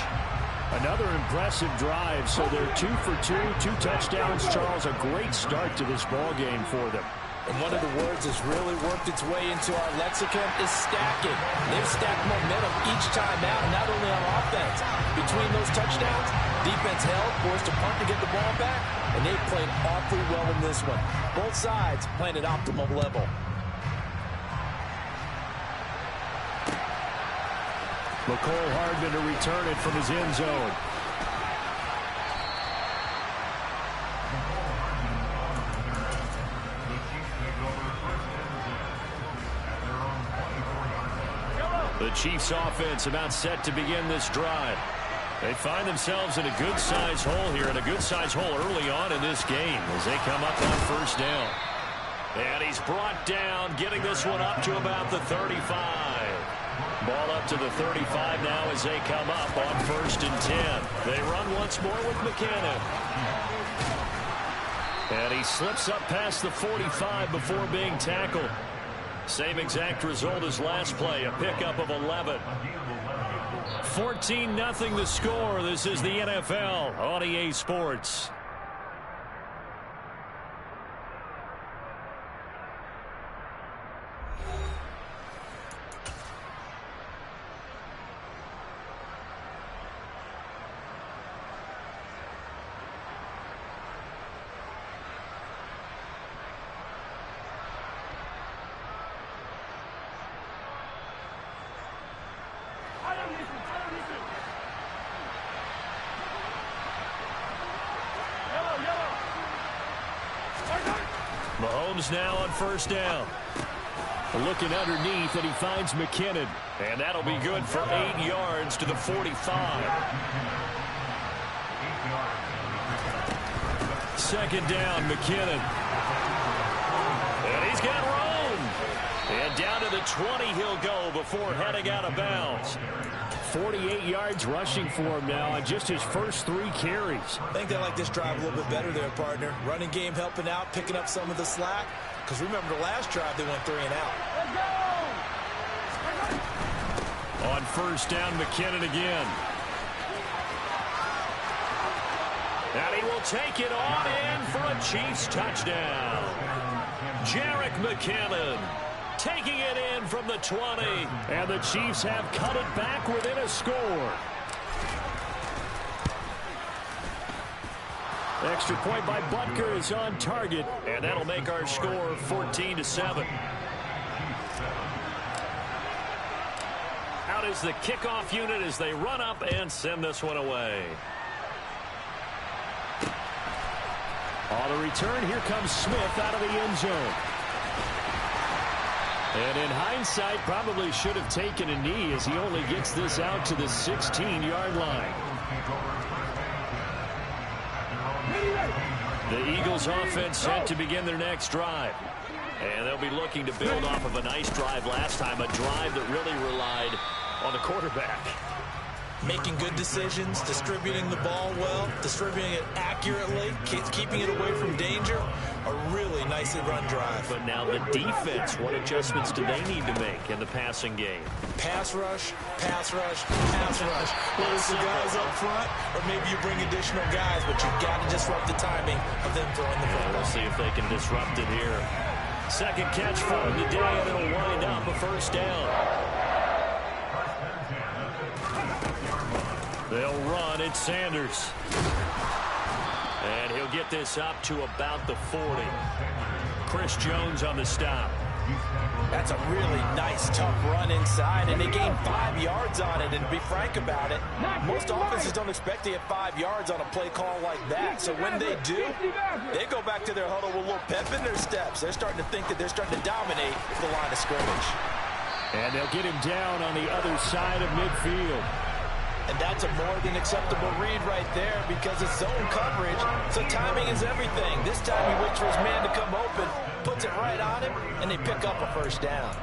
B: Another impressive drive, so they're 2 for 2, 2 touchdowns. Charles, a great start to this ball game for them.
E: And one of the words that's really worked its way into our lexicon is stacking. They've stacked momentum each time out, not only on offense. Between those touchdowns, defense held, forced a punt to get the ball back, and they played awfully well in this one. Both sides playing at optimal level.
B: McCole Hardman to return it from his end zone. The Chiefs offense about set to begin this drive. They find themselves in a good-sized hole here, and a good-sized hole early on in this game as they come up on first down. And he's brought down, getting this one up to about the 35. Ball up to the 35 now as they come up on 1st and 10. They run once more with McKinnon. And he slips up past the 45 before being tackled. Same exact result as last play, a pickup of 11. 14-0 the score. This is the NFL on EA Sports. Mahomes now on first down. Looking underneath, and he finds McKinnon. And that'll be good for 8 yards to the 45. Second down, McKinnon. And he's got room. And down to the 20 he'll go before heading out of bounds. 48 yards rushing for him now on just his first 3 carries.
E: I think they like this drive a little bit better there, partner. Running game helping out, picking up some of the slack. Because remember the last drive, they went 3 and out.
B: On first down, McKinnon again. And he will take it on in for a Chiefs touchdown. Jerick McKinnon taking it in from the 20. And the Chiefs have cut it back within a score. Extra point by Butker is on target, and that'll make our score 14-7. Out is the kickoff unit as they run up and send this one away. On the return, here comes Smith out of the end zone. And in hindsight, probably should have taken a knee as he only gets this out to the 16-yard line. The Eagles offense set to begin their next drive. And they'll be looking to build off of a nice drive last time, a drive that really relied on the quarterback.
E: Making good decisions, distributing the ball well, distributing it accurately, keeping it away from danger. A really nicely run drive.
B: But now the defense, what adjustments do they need to make in the passing game?
E: Pass rush, pass rush, pass rush. Whether it's the guys up front or maybe you bring additional guys, but you've got to disrupt the timing of them throwing the football.
B: We'll see if they can disrupt it here. Second catch for him today, and it'll wind up a first down. They'll run. It's Sanders. And he'll get this up to about the 40. Chris Jones on the stop.
E: That's a really nice, tough run inside, and they gained 5 yards on it. And to be frank about it, most offenses don't expect to get 5 yards on a play call like that. So when they do, they go back to their huddle with a little pep in their steps. They're starting to think that they're starting to dominate the line of scrimmage.
B: And they'll get him down on the other side of midfield.
E: And that's a more than acceptable read right there because it's zone coverage, so timing is everything. This time he waits for his man to come open, puts it right on him, and they pick up a first down.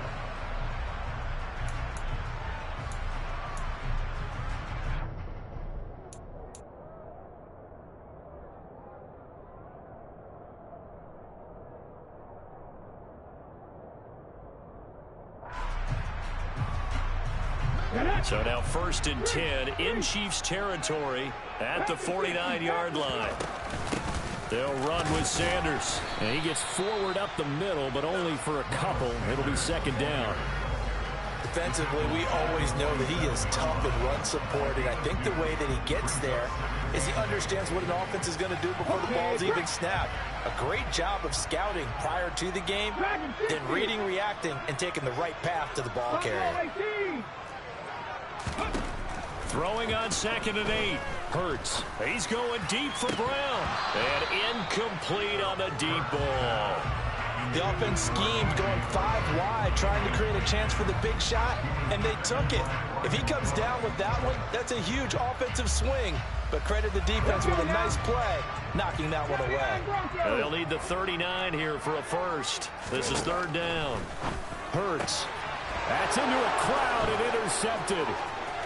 B: So now 1st and 10 in Chiefs territory at the 49-yard line. They'll run with Sanders. And he gets forward up the middle, but only for a couple. It'll be second down.
E: Defensively, we always know that he is tough in run support, and I think the way that he gets there is he understands what an offense is going to do before the ball's even snapped. A great job of scouting prior to the game, then reading, reacting, and taking the right path to the ball carrier.
B: Throwing on 2nd and 8. Hurts. He's going deep for Brown. And incomplete on the deep ball.
E: The offense schemed going 5 wide, trying to create a chance for the big shot, and they took it. If he comes down with that one, that's a huge offensive swing. But credit the defense with a nice play, knocking that one away.
B: They'll need the 39 here for a first. This is 3rd down.
G: Hurts. That's into a crowd and intercepted.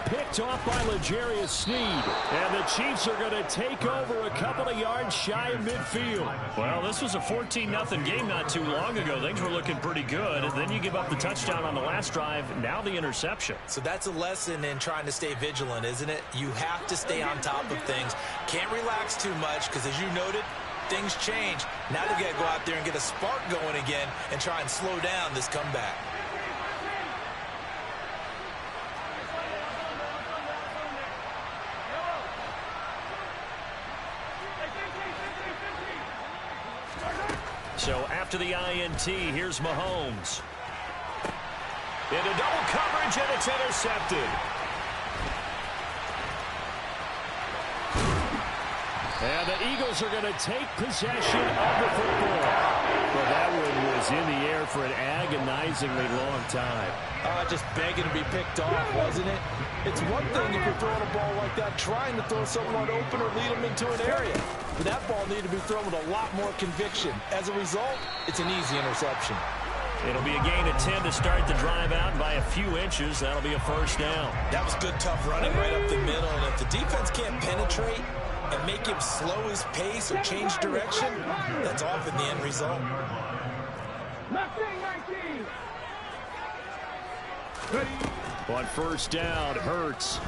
G: Picked off by L'Jarius Sneed. And the Chiefs are going to take over a couple of yards shy of midfield.
B: Well, this was a 14-0 game not too long ago. Things were looking pretty good. And then you give up the touchdown on the last drive. Now the interception.
E: So that's a lesson in trying to stay vigilant, isn't it? You have to stay on top of things. Can't relax too much because, as you noted, things change. Now they got to go out there and get a spark going again and try and slow down this comeback.
B: So after the INT, here's Mahomes. Into double coverage, and it's intercepted.
G: And the Eagles are going to take possession of the football. Well, that one was in the air for an agonizingly long time.
E: Just begging to be picked off, wasn't it? It's one thing if you're throwing a ball like that, trying to throw someone open or lead them into an area. But that ball needed to be thrown with a lot more conviction. As a result, it's an easy interception.
B: It'll be a gain of 10 to start the drive out by a few inches. That'll be a first down.
E: That was good, tough running right up the middle. And if the defense can't penetrate and make him slow his pace or change direction, that's often the end result.
G: On first down, Hurts.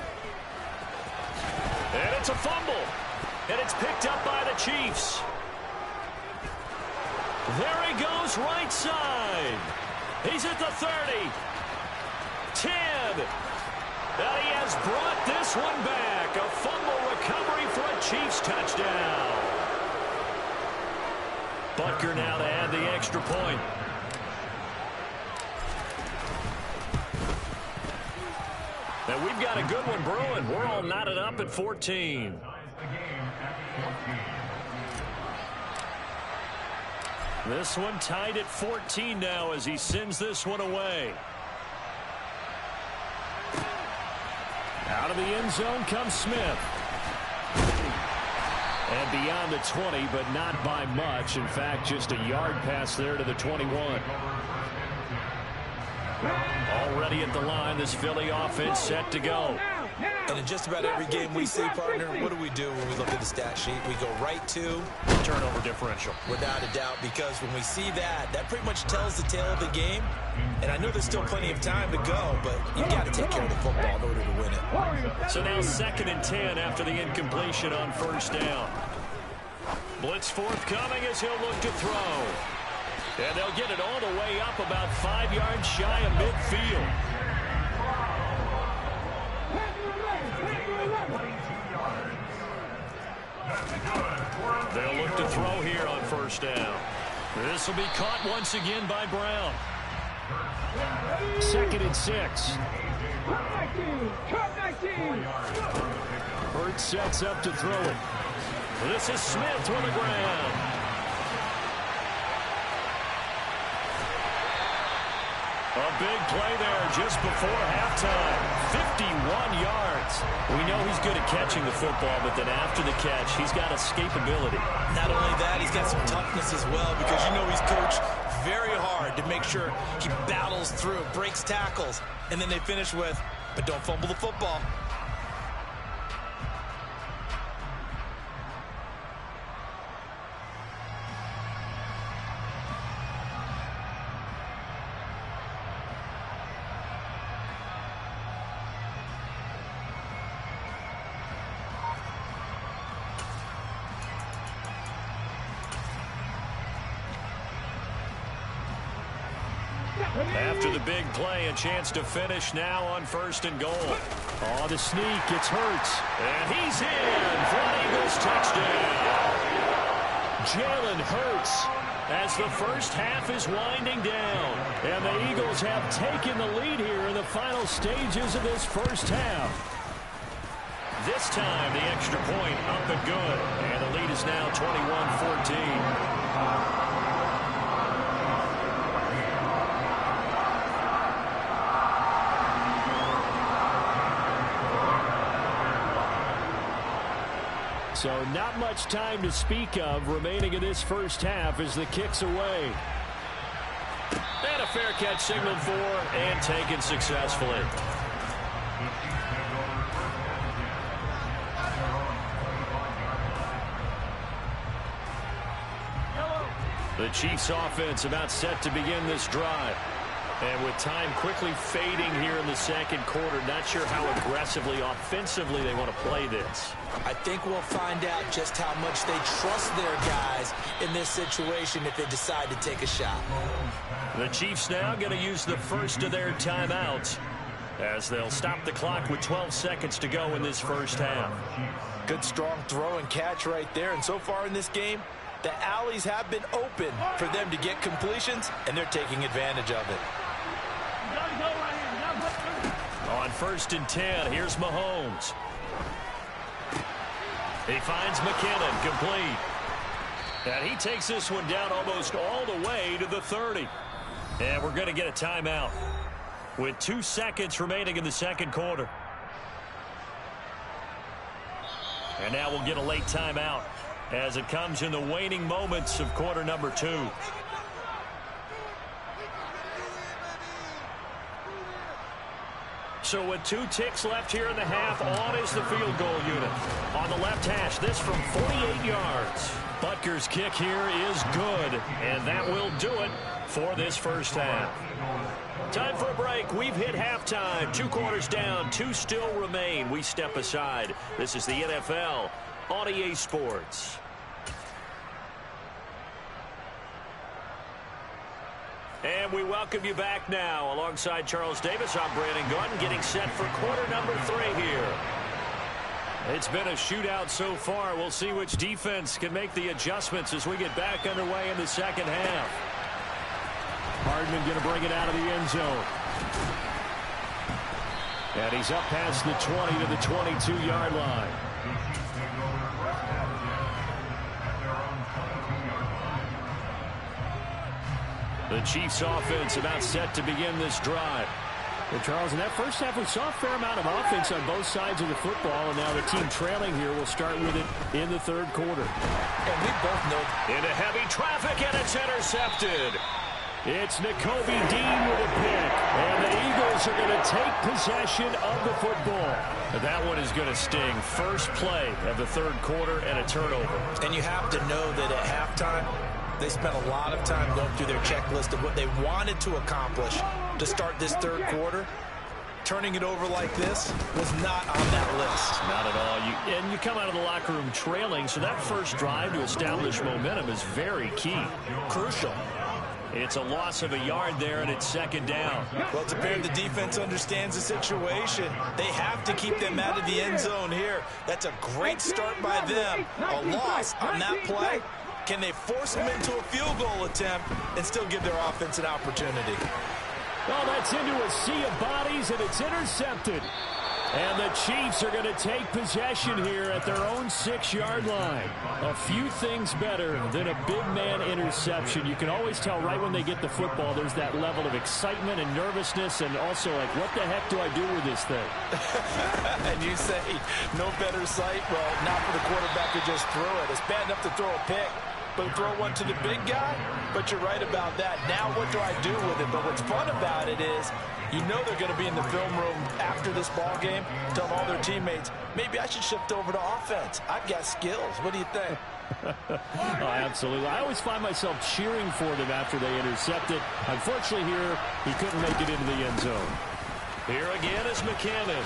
B: And it's a fumble. And it's picked up by the Chiefs. There he goes, right side. He's at the 30. 10. And he has brought this one back. A fumble recovery for a Chiefs touchdown. Butker now to add the extra point. And we've got a good one brewing. We're all knotted up at 14. This one tied at 14 now as he sends this one away. Out of the end zone comes Smith. And beyond the 20, but not by much. In fact, just a yard pass there to the 21. Already at the line, this Philly offense set to go.
E: And in just about every game we see, partner, what do we do when we look at the stat sheet? We go right to
B: turnover differential.
E: Without a doubt, because when we see that, that pretty much tells the tale of the game. And I know there's still plenty of time to go, but you've got to take care of the football in order to win it.
B: So now 2nd and 10 after the incompletion on first down. Blitz forthcoming as he'll look to throw. And they'll get it all the way up about 5 yards shy of midfield. They'll look to throw here on first down. This will be caught once again by Brown.
G: 2nd and 6. Hurts sets up to throw it.
B: This is Smith on the ground. A big play there just before halftime. 51 yards. We know he's good at catching the football, but then after the catch, he's got escapability.
E: Not only that, he's got some toughness as well, because you know he's coached very hard to make sure he battles through, breaks tackles, and then they finish with, but don't fumble the football.
B: After the big play, a chance to finish now on 1st and goal.
G: Oh, the sneak. It's Hurts.
B: And he's in for an Eagles touchdown.
G: Jalen Hurts.
B: As the first half is winding down.
G: And the Eagles have taken the lead here in the final stages of this first half.
B: This time, the extra point up and good. And the lead is now 21-14.
G: So not much time to speak of remaining in this first half as the kick's away.
B: And a fair catch signaled for and taken successfully. The Chiefs offense about set to begin this drive. And with time quickly fading here in the second quarter, not sure how aggressively, offensively they want to play this.
E: I think we'll find out just how much they trust their guys in this situation if they decide to take a shot.
B: The Chiefs now going to use the first of their timeouts as they'll stop the clock with 12 seconds to go in this first half.
E: Good strong throw and catch right there. And so far in this game, the alleys have been open for them to get completions, and they're taking advantage of it.
B: On 1st and 10, here's Mahomes. He finds McKinnon, complete. And he takes this one down almost all the way to the 30. And we're going to get a timeout with 2 seconds remaining in the second quarter. And now we'll get a late timeout as it comes in the waning moments of quarter number 2. So with 2 ticks left here in the half, on is the field goal unit. On the left hash, this from 48 yards. Butker's kick here is good, and that will do it for this first half. Time for a break. We've hit halftime. 2 quarters down, 2 still remain. We step aside. This is the NFL on EA Sports. And we welcome you back now. Alongside Charles Davis, I'm Brandon Gaudin, getting set for quarter number 3 here. It's been a shootout so far. We'll see which defense can make the adjustments as we get back underway in the second half. Hardman going to bring it out of the end zone. And he's up past the 20 to the 22-yard line. The Chiefs offense about set to begin this drive.
G: Well, Charles, in that first half, we saw a fair amount of offense on both sides of the football, and now the team trailing here will start with it in the third quarter.
E: And we both know.
B: Into heavy traffic, and it's intercepted.
G: It's Nakobe Dean with a pick, and the Eagles are going to take possession of the football.
B: That one is going to sting. First play of the third quarter and a turnover.
E: And you have to know that at halftime, they spent a lot of time going through their checklist of what they wanted to accomplish to start this third quarter. Turning it over like this was not on that list.
B: Not at all. And you come out of the locker room trailing, so that first drive to establish momentum is very key.
E: Crucial.
B: It's a loss of a yard there, and it's second down.
E: Well, it's apparent the defense understands the situation. They have to keep them out of the end zone here. That's a great start by them. A loss on that play. Can they force them into a field goal attempt and still give their offense an opportunity?
G: Well, that's into a sea of bodies, and it's intercepted. And the Chiefs are going to take possession here at their own 6-yard line. A few things better than a big man interception. You can always tell right when they get the football, there's that level of excitement and nervousness, and also like, what the heck do I do with this thing?
E: And you say, no better sight? Well, not for the quarterback who just threw it. It's bad enough to throw a pick, but throw one to the big guy? But you're right about that. Now what do I do with it? But what's fun about it is, you know they're going to be in the film room after this ball game, telling all their teammates, maybe I should shift over to offense. I've got skills. What do you think?
G: Oh, absolutely. I always find myself cheering for them after they intercept it. Unfortunately here, he couldn't make it into the end zone.
B: Here again is McKinnon.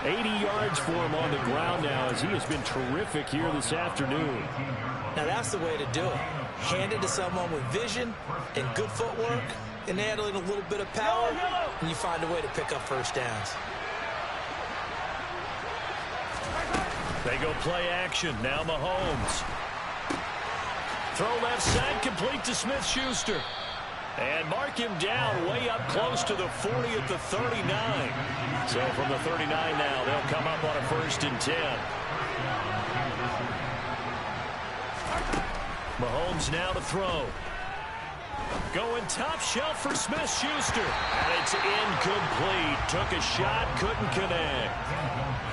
G: 80 yards for him on the ground now as he has been terrific here this afternoon.
E: Now that's the way to do it. Hand it to someone with vision and good footwork and handling a little bit of power, and you find a way to pick up first downs.
B: They go play action. Now Mahomes. Throw left side, complete to Smith-Schuster. And mark him down way up close to the 40 at the 39. So from the 39 now, they'll come up on a 1st and 10. Mahomes now to throw. Going top shelf for Smith-Schuster. And it's incomplete. Took a shot, couldn't connect.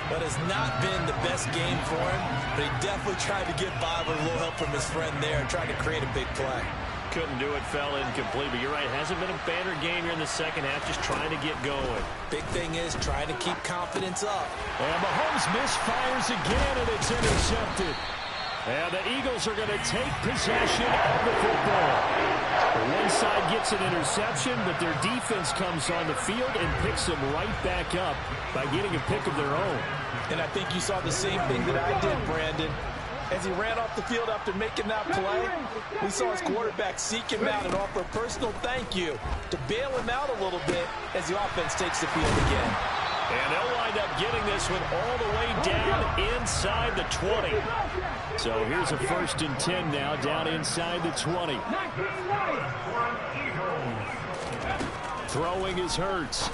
E: That has not been the best game for him, but he definitely tried to get by with a little help from his friend there, trying to create a big play.
B: Couldn't do it, fell incomplete, but you're right, it hasn't been a banner game here in the second half, just trying to get going.
E: Big thing is trying to keep confidence up.
G: And Mahomes misfires again, and it's intercepted. And the Eagles are going to take possession of the football. One side gets an interception, but their defense comes on the field and picks them right back up by getting a pick of their own.
E: And I think you saw the same thing that I did, Brandon. As he ran off the field after making that play, we saw his quarterback seek him out and offer a personal thank you to bail him out a little bit as the offense takes the field again.
B: And they'll wind up getting this one all the way down inside the 20. So here's a 1st and 10 now, down inside the 20. Throwing is Hurts.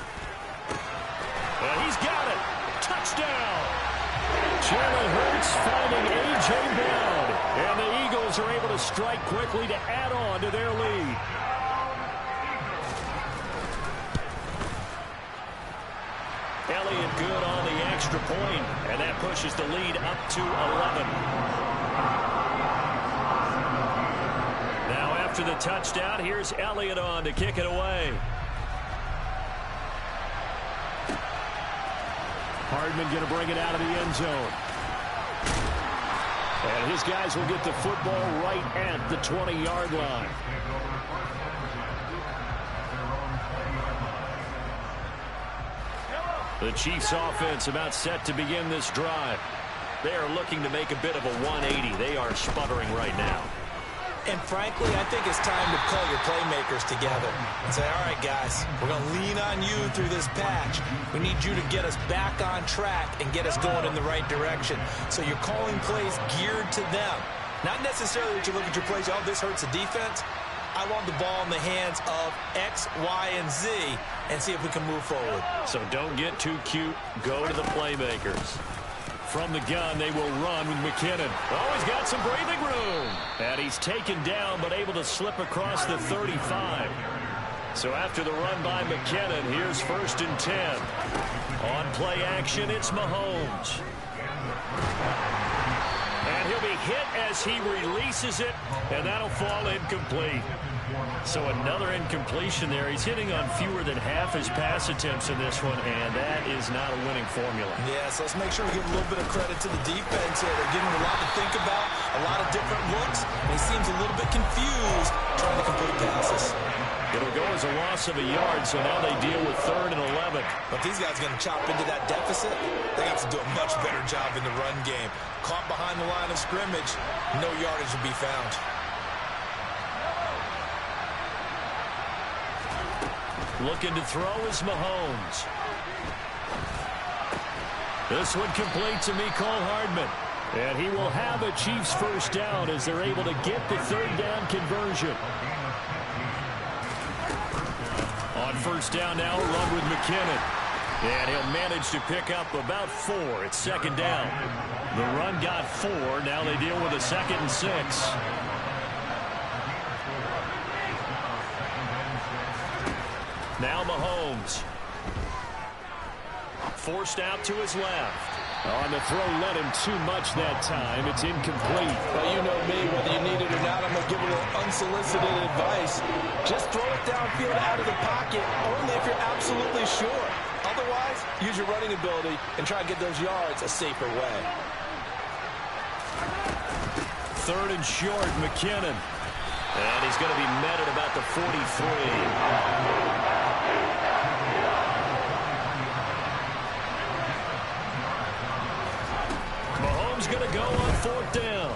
B: And he's got it. Touchdown. Jalen Hurts finding A.J. Brown. And the Eagles are able to strike quickly to add on to their lead. Elliott good on the extra point, and that pushes the lead up to 11. Now after the touchdown, here's Elliott on to kick it away.
G: Hardman going to bring it out of the end zone. And his guys will get the football right at the 20-yard line.
B: The Chiefs offense about set to begin this drive. They are looking to make a bit of a 180. They are sputtering right now.
E: And frankly, I think it's time to call your playmakers together and say, all right, guys, we're going to lean on you through this patch. We need you to get us back on track and get us going in the right direction. So you're calling plays geared to them. Not necessarily that you look at your plays, oh, this hurts the defense. I want the ball in the hands of X, Y, and Z and see if we can move forward.
B: So don't get too cute. Go to the playmakers. From the gun, they will run with McKinnon. Oh, he's got some breathing room. And he's taken down, but able to slip across the 35. So after the run by McKinnon, here's 1st and 10. On play action, it's Mahomes. And he'll be hit as he releases it, and that'll fall incomplete. So another incompletion there. He's hitting on fewer than half his pass attempts in this one, and that is not a winning formula.
E: Yeah, so let's make sure we give a little bit of credit to the defense here. They're giving him a lot to think about, a lot of different looks, and he seems a little bit confused trying to complete passes.
B: It'll go as a loss of a yard, so now they deal with 3rd and 11.
E: But these guys are going to chop into that deficit. They have to do a much better job in the run game. Caught behind the line of scrimmage, no yardage will be found.
B: Looking to throw is Mahomes. This one complete to Mecole Hardman. And he will have a Chiefs 1st down as they're able to get the 3rd down conversion. On 1st down now, run with McKinnon. And he'll manage to pick up about 4. It's 2nd down. The run got 4. Now they deal with a 2nd and 6. Now Mahomes. Forced out to his left.
G: On the throw, let him too much that time. It's incomplete.
E: Well, you know me, whether you need it or not, I'm going to give a little unsolicited advice. Just throw it downfield out of the pocket, only if you're absolutely sure. Otherwise, use your running ability and try to get those yards a safer way.
B: 3rd and short, McKinnon. And he's going to be met at about the 43. Going to go on 4th down.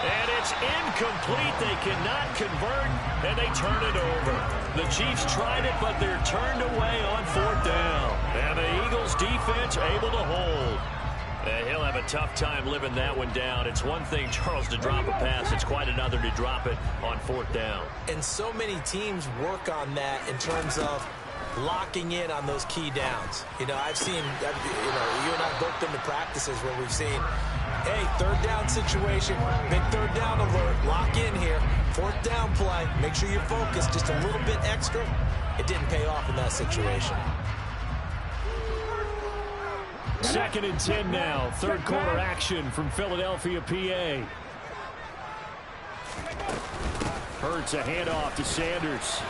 B: And it's incomplete. They cannot convert, and they turn it over. The Chiefs tried it, but they're turned away on 4th down. And the Eagles defense able to hold. And he'll have a tough time living that one down. It's one thing, Charles, to drop a pass. It's quite another to drop it on 4th down.
E: And so many teams work on that in terms of locking in on those key downs. You know, I've seen, you and I both been to practices where we've seen, hey, third down situation, big third down alert, lock in here, fourth down play, make sure you're focused just a little bit extra. It didn't pay off in that situation.
G: 2nd and 10 now. Third quarter action from Philadelphia, PA. Hurts a handoff to Sanders.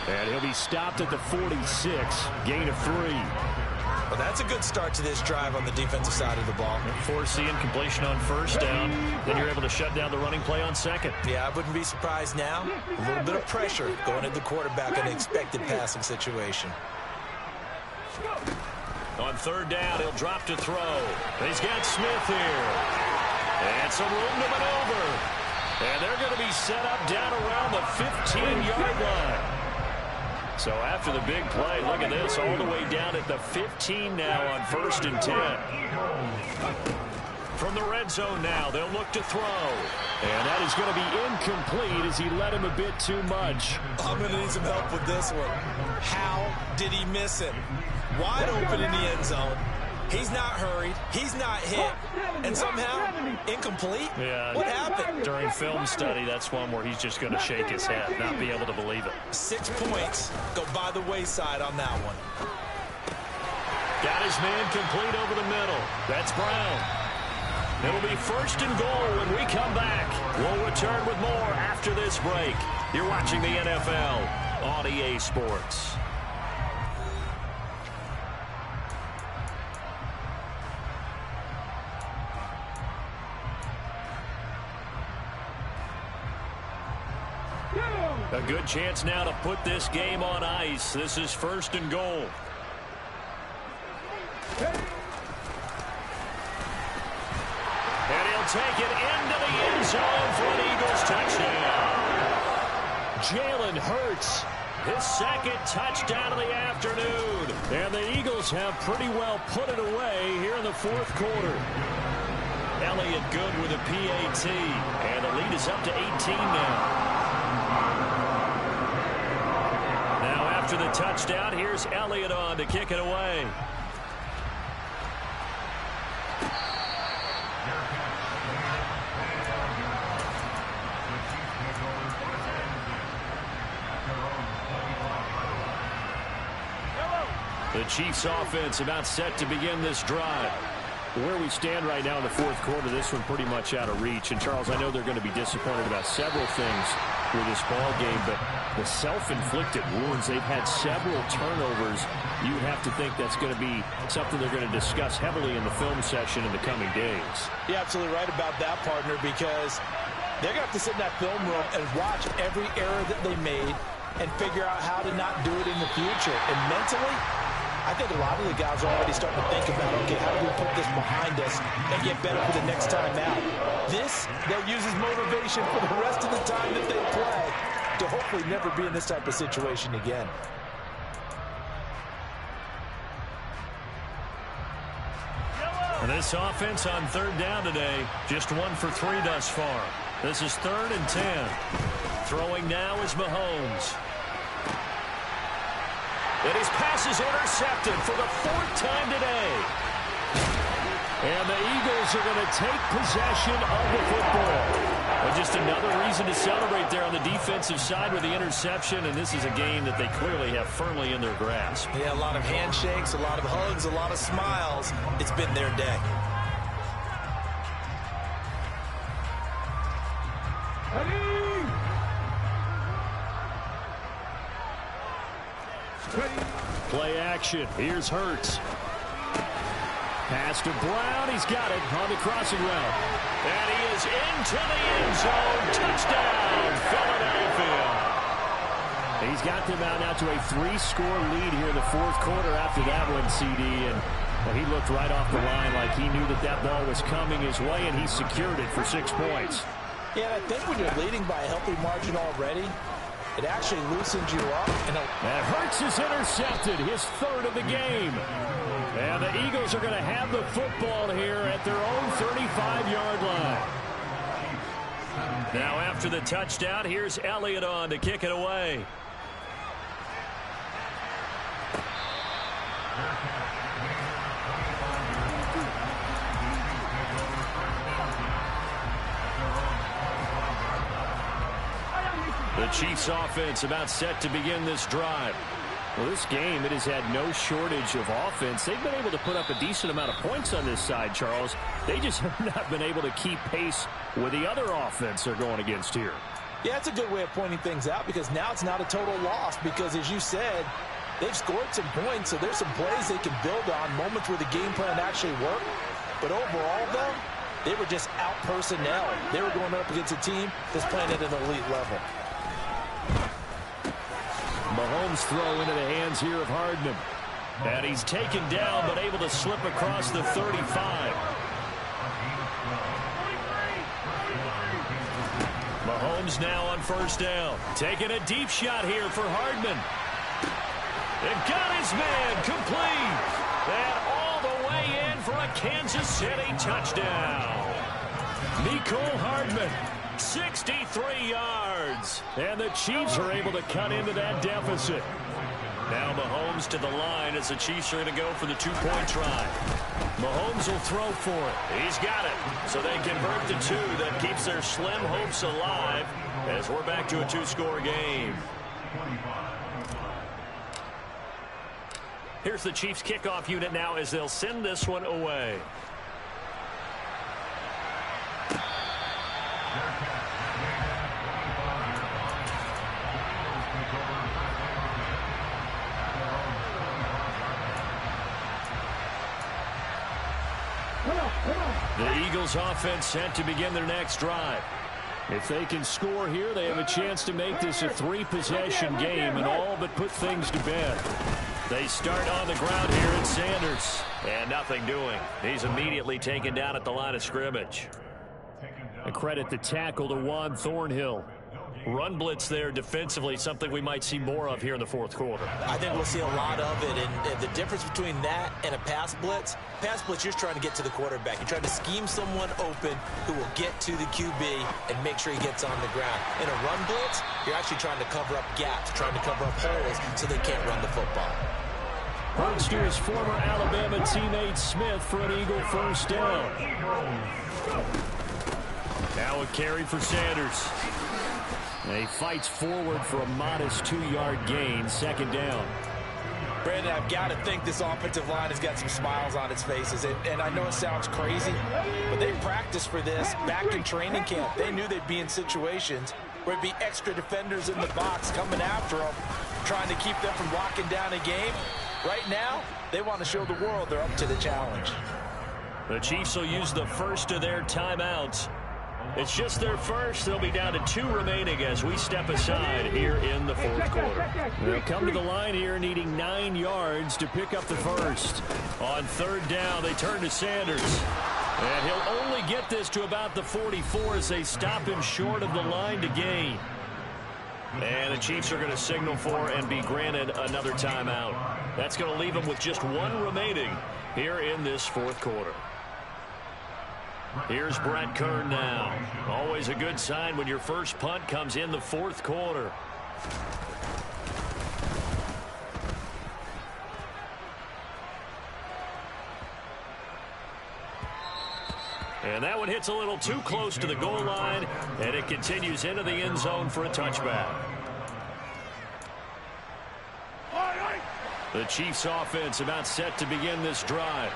G: And he'll be stopped at the 46. Gain of 3.
E: Well, that's a good start to this drive on the defensive side of the ball.
B: Forcing completion on first down. Then you're able to shut down the running play on second.
E: Yeah, I wouldn't be surprised now. A little bit of pressure going at the quarterback in an expected passing situation.
B: On third down, he'll drop to throw. He's got Smith here. And some room to maneuver. And they're going to be set up down around the 15-yard line. So after the big play, look at this, all the way down at the 15 now on 1st and 10. From the red zone now, they'll look to throw. And that is going to be incomplete as he led him a bit too much.
E: I'm going to need some help with this one. How did he miss it? Wide open in the end zone. He's not hurried. He's not hit. And somehow, incomplete?
B: Yeah.
E: What happened?
B: During film study, that's one where he's just going to shake his head, not be able to believe it.
E: 6 points go by the wayside on that one.
B: Got his man complete over the middle. That's Brown. It'll be 1st and goal when we come back. We'll return with more after this break. You're watching the NFL on EA Sports. A good chance now to put this game on ice. This is 1st and goal. And he'll take it into the end zone for an Eagles touchdown. Jalen Hurts, his 2nd touchdown of the afternoon. And the Eagles have pretty well put it away here in the 4th quarter. Elliott good with a PAT. And the lead is up to 18 now. After the touchdown, here's Elliott on to kick it away. The Chiefs offense about set to begin this drive. Where we stand right now in the 4th quarter, this one pretty much out of reach. And, Charles, I know they're going to be disappointed about several things with this ball game, but the self-inflicted wounds, they've had several turnovers. You have to think that's going to be something they're going to discuss heavily in the film session in the coming days.
E: You're absolutely right about that, partner, because they're going to have to sit in that film room and watch every error that they made and figure out how to not do it in the future. And mentally, I think a lot of the guys are already starting to think about, okay, how do we put this behind us and get better for the next time out? This, they'll use as motivation for the rest of the time that they play to hopefully never be in this type of situation again.
B: And this offense on 3rd down today, just 1 for 3 thus far. This is 3rd and 10. Throwing now is Mahomes. And his pass is intercepted for the 4th time today. And the Eagles are going to take possession of the football. And just another reason to celebrate there on the defensive side with the interception. And this is a game that they clearly have firmly in their grasp.
E: Yeah, a lot of handshakes, a lot of hugs, a lot of smiles. It's been their day.
G: Play action. Here's Hurts. Pass to Brown. He's got it on the crossing route.
B: And he is into the end zone. Touchdown, Philadelphia.
G: He's got them out now to a 3-score lead here in the 4th quarter after that one, CD. And well, he looked right off the line like he knew that that ball was coming his way, and he secured it for 6 points.
E: Yeah, I think when you're leading by a healthy margin already, it actually loosens you up.
G: And Hurts is intercepted, his 3rd of the game. And the Eagles are going to have the football here at their own 35-yard line.
B: Now after the touchdown, here's Elliott on to kick it away. The Chiefs offense about set to begin this drive.
G: Well, this game, it has had no shortage of offense. They've been able to put up a decent amount of points on this side, Charles. They just have not been able to keep pace with the other offense they're going against here.
E: Yeah, it's a good way of pointing things out because now it's not a total loss because, as you said, they've scored some points, so there's some plays they can build on, moments where the game plan actually worked. But overall, though, they were just out-personnel. They were going up against a team that's playing at an elite level.
B: Mahomes throw into the hands here of Hardman. And he's taken down but able to slip across the 35. Mahomes now on first down. Taking a deep shot here for Hardman. And got his man complete. And all the way in for a Kansas City touchdown. Mecole Hardman, 63 yards. And the Chiefs are able to cut into that deficit. Now Mahomes to the line as the Chiefs are going to go for the two-point try. Mahomes will throw for it. He's got it. So they convert the two. That keeps their slim hopes alive as we're back to a two-score game. Here's the Chiefs kickoff unit now as they'll send this one away. The Eagles offense set to begin their next drive. If they can score here, they have a chance to make this a three-possession game and all but put things to bed. They start on the ground here at Sanders. And nothing doing. He's immediately taken down at the line of scrimmage. A credit the tackle to Juan Thornhill. Run blitz there defensively, something we might see more of here in the fourth quarter.
E: I think we'll see a lot of it, and the difference between that and a pass blitz, you're just trying to get to the quarterback. You're trying to scheme someone open who will get to the QB and make sure he gets on the ground. In a run blitz, you're actually trying to cover up gaps, trying to cover up holes so they can't run the football.
B: Wilks to his former Alabama teammate Smith for an Eagle first down. Now a carry for Sanders. And he fights forward for a modest 2-yard gain, second down.
E: Brandon, I've got to think this offensive line has got some smiles on its faces. And I know it sounds crazy, but they practiced for this back in training camp. They knew they'd be in situations where it'd be extra defenders in the box coming after them, trying to keep them from locking down a game. Right now, they want to show the world they're up to the challenge.
B: The Chiefs will use the first of their timeouts. It's just their first. They'll be down to 2 remaining as we step aside here in the fourth quarter. They'll come to the line here needing 9 yards to pick up the first. On third down, they turn to Sanders. And he'll only get this to about the 44 as they stop him short of the line to gain. And the Chiefs are going to signal for and be granted another timeout. That's going to leave them with just 1 remaining here in this fourth quarter. Here's Brett Kern now. Always a good sign when your first punt comes in the fourth quarter. And that one hits a little too close to the goal line, and it continues into the end zone for a touchback. The Chiefs offense about set to begin this drive.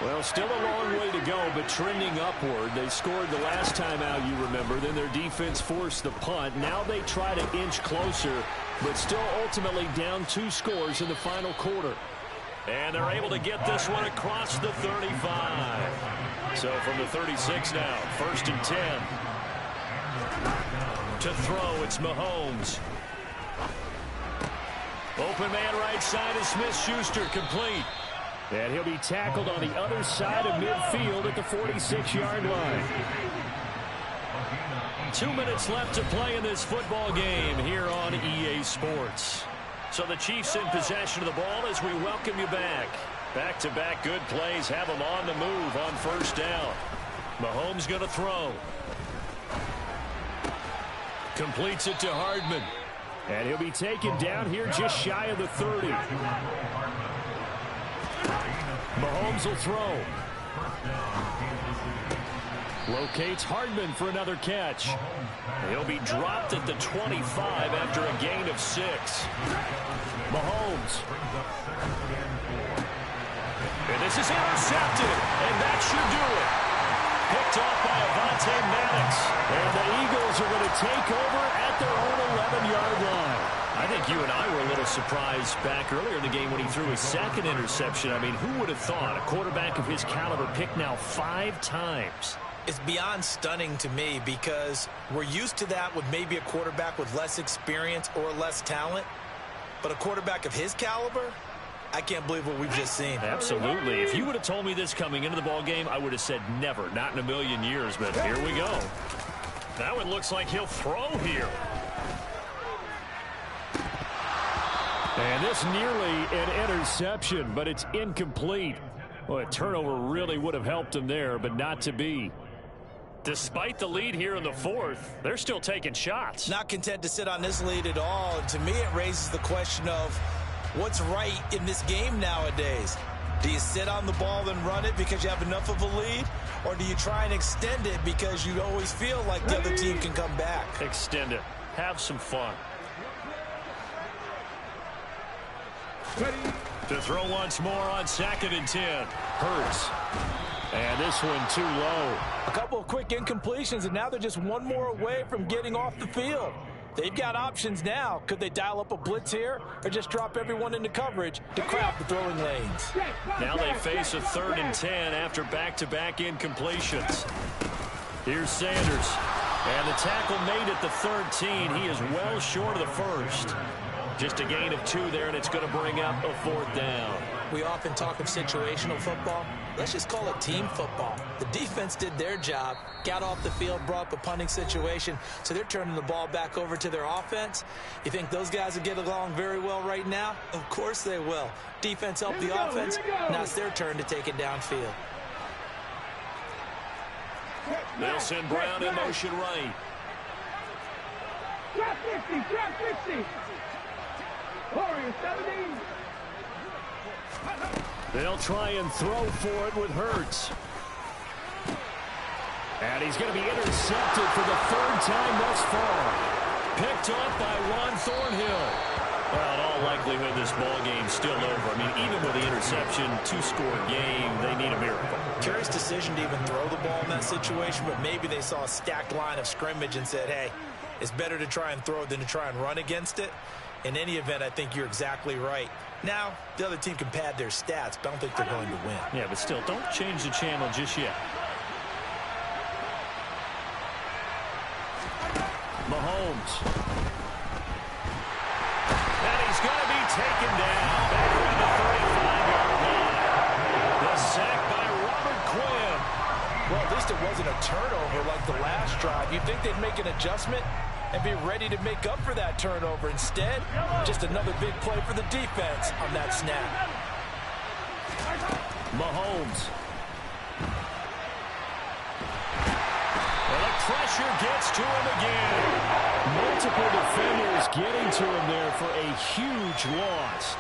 B: Well, still a long way to go, but trending upward. They scored the last time out, you remember. Then their defense forced the punt. Now they try to inch closer, but still ultimately down 2 scores in the final quarter. And they're able to get this one across the 35. So from the 36 now, 1st and 10. To throw, it's Mahomes. Open man right side is Smith-Schuster, complete. And he'll be tackled on the other side of midfield at the 46-yard line. 2 minutes left to play in this football game here on EA Sports. So the Chiefs in possession of the ball as we welcome you back. Back-to-back good plays have them on the move on first down. Mahomes going to throw. Completes it to Hardman. And he'll be taken down here just shy of the 30. Mahomes will throw. Locates Hardman for another catch. He'll be dropped at the 25 after a gain of 6. Mahomes. And this is intercepted, and that should do it. Picked off by Avonte Maddox. And the Eagles are going to take over at their own 11-yard line. I think you and I were a little surprised back earlier in the game when he threw his second interception. I mean, who would have thought a quarterback of his caliber picked now 5 times?
E: It's beyond stunning to me because we're used to that with maybe a quarterback with less experience or less talent. But a quarterback of his caliber, I can't believe what we've just seen.
B: Absolutely. If you would have told me this coming into the ball game, I would have said never, not in a million years. But here we go. Now it looks like he'll throw here. And this nearly an interception, but it's incomplete. Well, a turnover really would have helped him there, but not to be. Despite the lead here in the 4th, they're still taking shots.
E: Not content to sit on this lead at all. And to me, it raises the question of what's right in this game nowadays. Do you sit on the ball and run it because you have enough of a lead? Or do you try and extend it because you always feel like the other team can come back?
B: Extend it. Have some fun. To throw once more on 2nd and 10. Hurts. And this one too low.
E: A couple of quick incompletions, and now they're just one more away from getting off the field. They've got options now. Could they dial up a blitz here or just drop everyone into coverage to crowd the throwing lanes?
B: Now they face a 3rd and 10 after back-to-back incompletions. Here's Sanders. And the tackle made at the 13. He is well short of the first. Just a gain of 2 there, and it's going to bring up a 4th down.
E: We often talk of situational football. Let's just call it team football. The defense did their job, got off the field, brought up a punting situation, so they're turning the ball back over to their offense. You think those guys will get along very well right now? Of course they will. Defense helped the offense. Now it's their turn to take it downfield.
B: They'll send Brown in motion right.
H: Trap 50, trap 50. Warriors 17.
B: They'll try and throw for it with Hurts. And he's going to be intercepted for the 3rd time thus far. Picked off by Ron Thornhill. Well, in all likelihood, this ball game's still over. I mean, even with the interception, 2-score game, they need a miracle.
E: Curious decision to even throw the ball in that situation, but maybe they saw a stacked line of scrimmage and said, hey, it's better to try and throw than to try and run against it. In any event, I think you're exactly right. Now, the other team can pad their stats, but I don't think they're going to win.
B: Yeah, but still, don't change the channel just yet. Mahomes. And he's going to be taken down. Back around the 35-yard line. The sack by Robert Quinn.
E: Well, at least it wasn't a turnover like the last drive. You'd think they'd make an adjustment and be ready to make up for that turnover. Instead, just another big play for the defense on that snap.
B: Mahomes. Well, the pressure gets to him again. Multiple defenders getting to him there for a huge loss.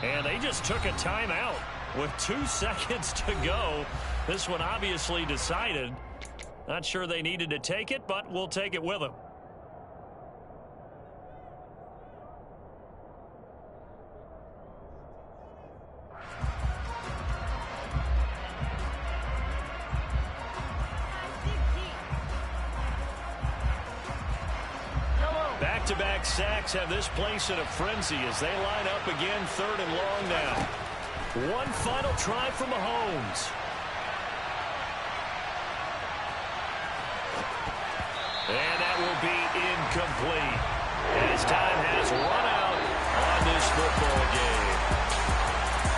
B: And they just took a timeout with 2 seconds to go. This one obviously decided. Not sure they needed to take it, but we'll take it with them. Back-to-back sacks have this place in a frenzy as they line up again, 3rd and long now. One final try for Mahomes. And that will be incomplete. As time has run out on this football game.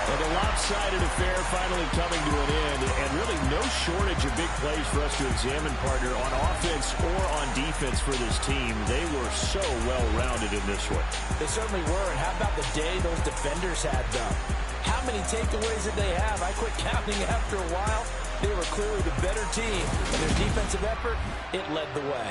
B: Well, the lopsided affair finally coming to an end, and really no shortage of big plays for us to examine, partner, on offense or on defense for this team. They were so well-rounded in this one.
E: They certainly were, and how about the day those defenders had, though? How many takeaways did they have? I quit counting after a while. They were clearly the better team, and their defensive effort, it led the way.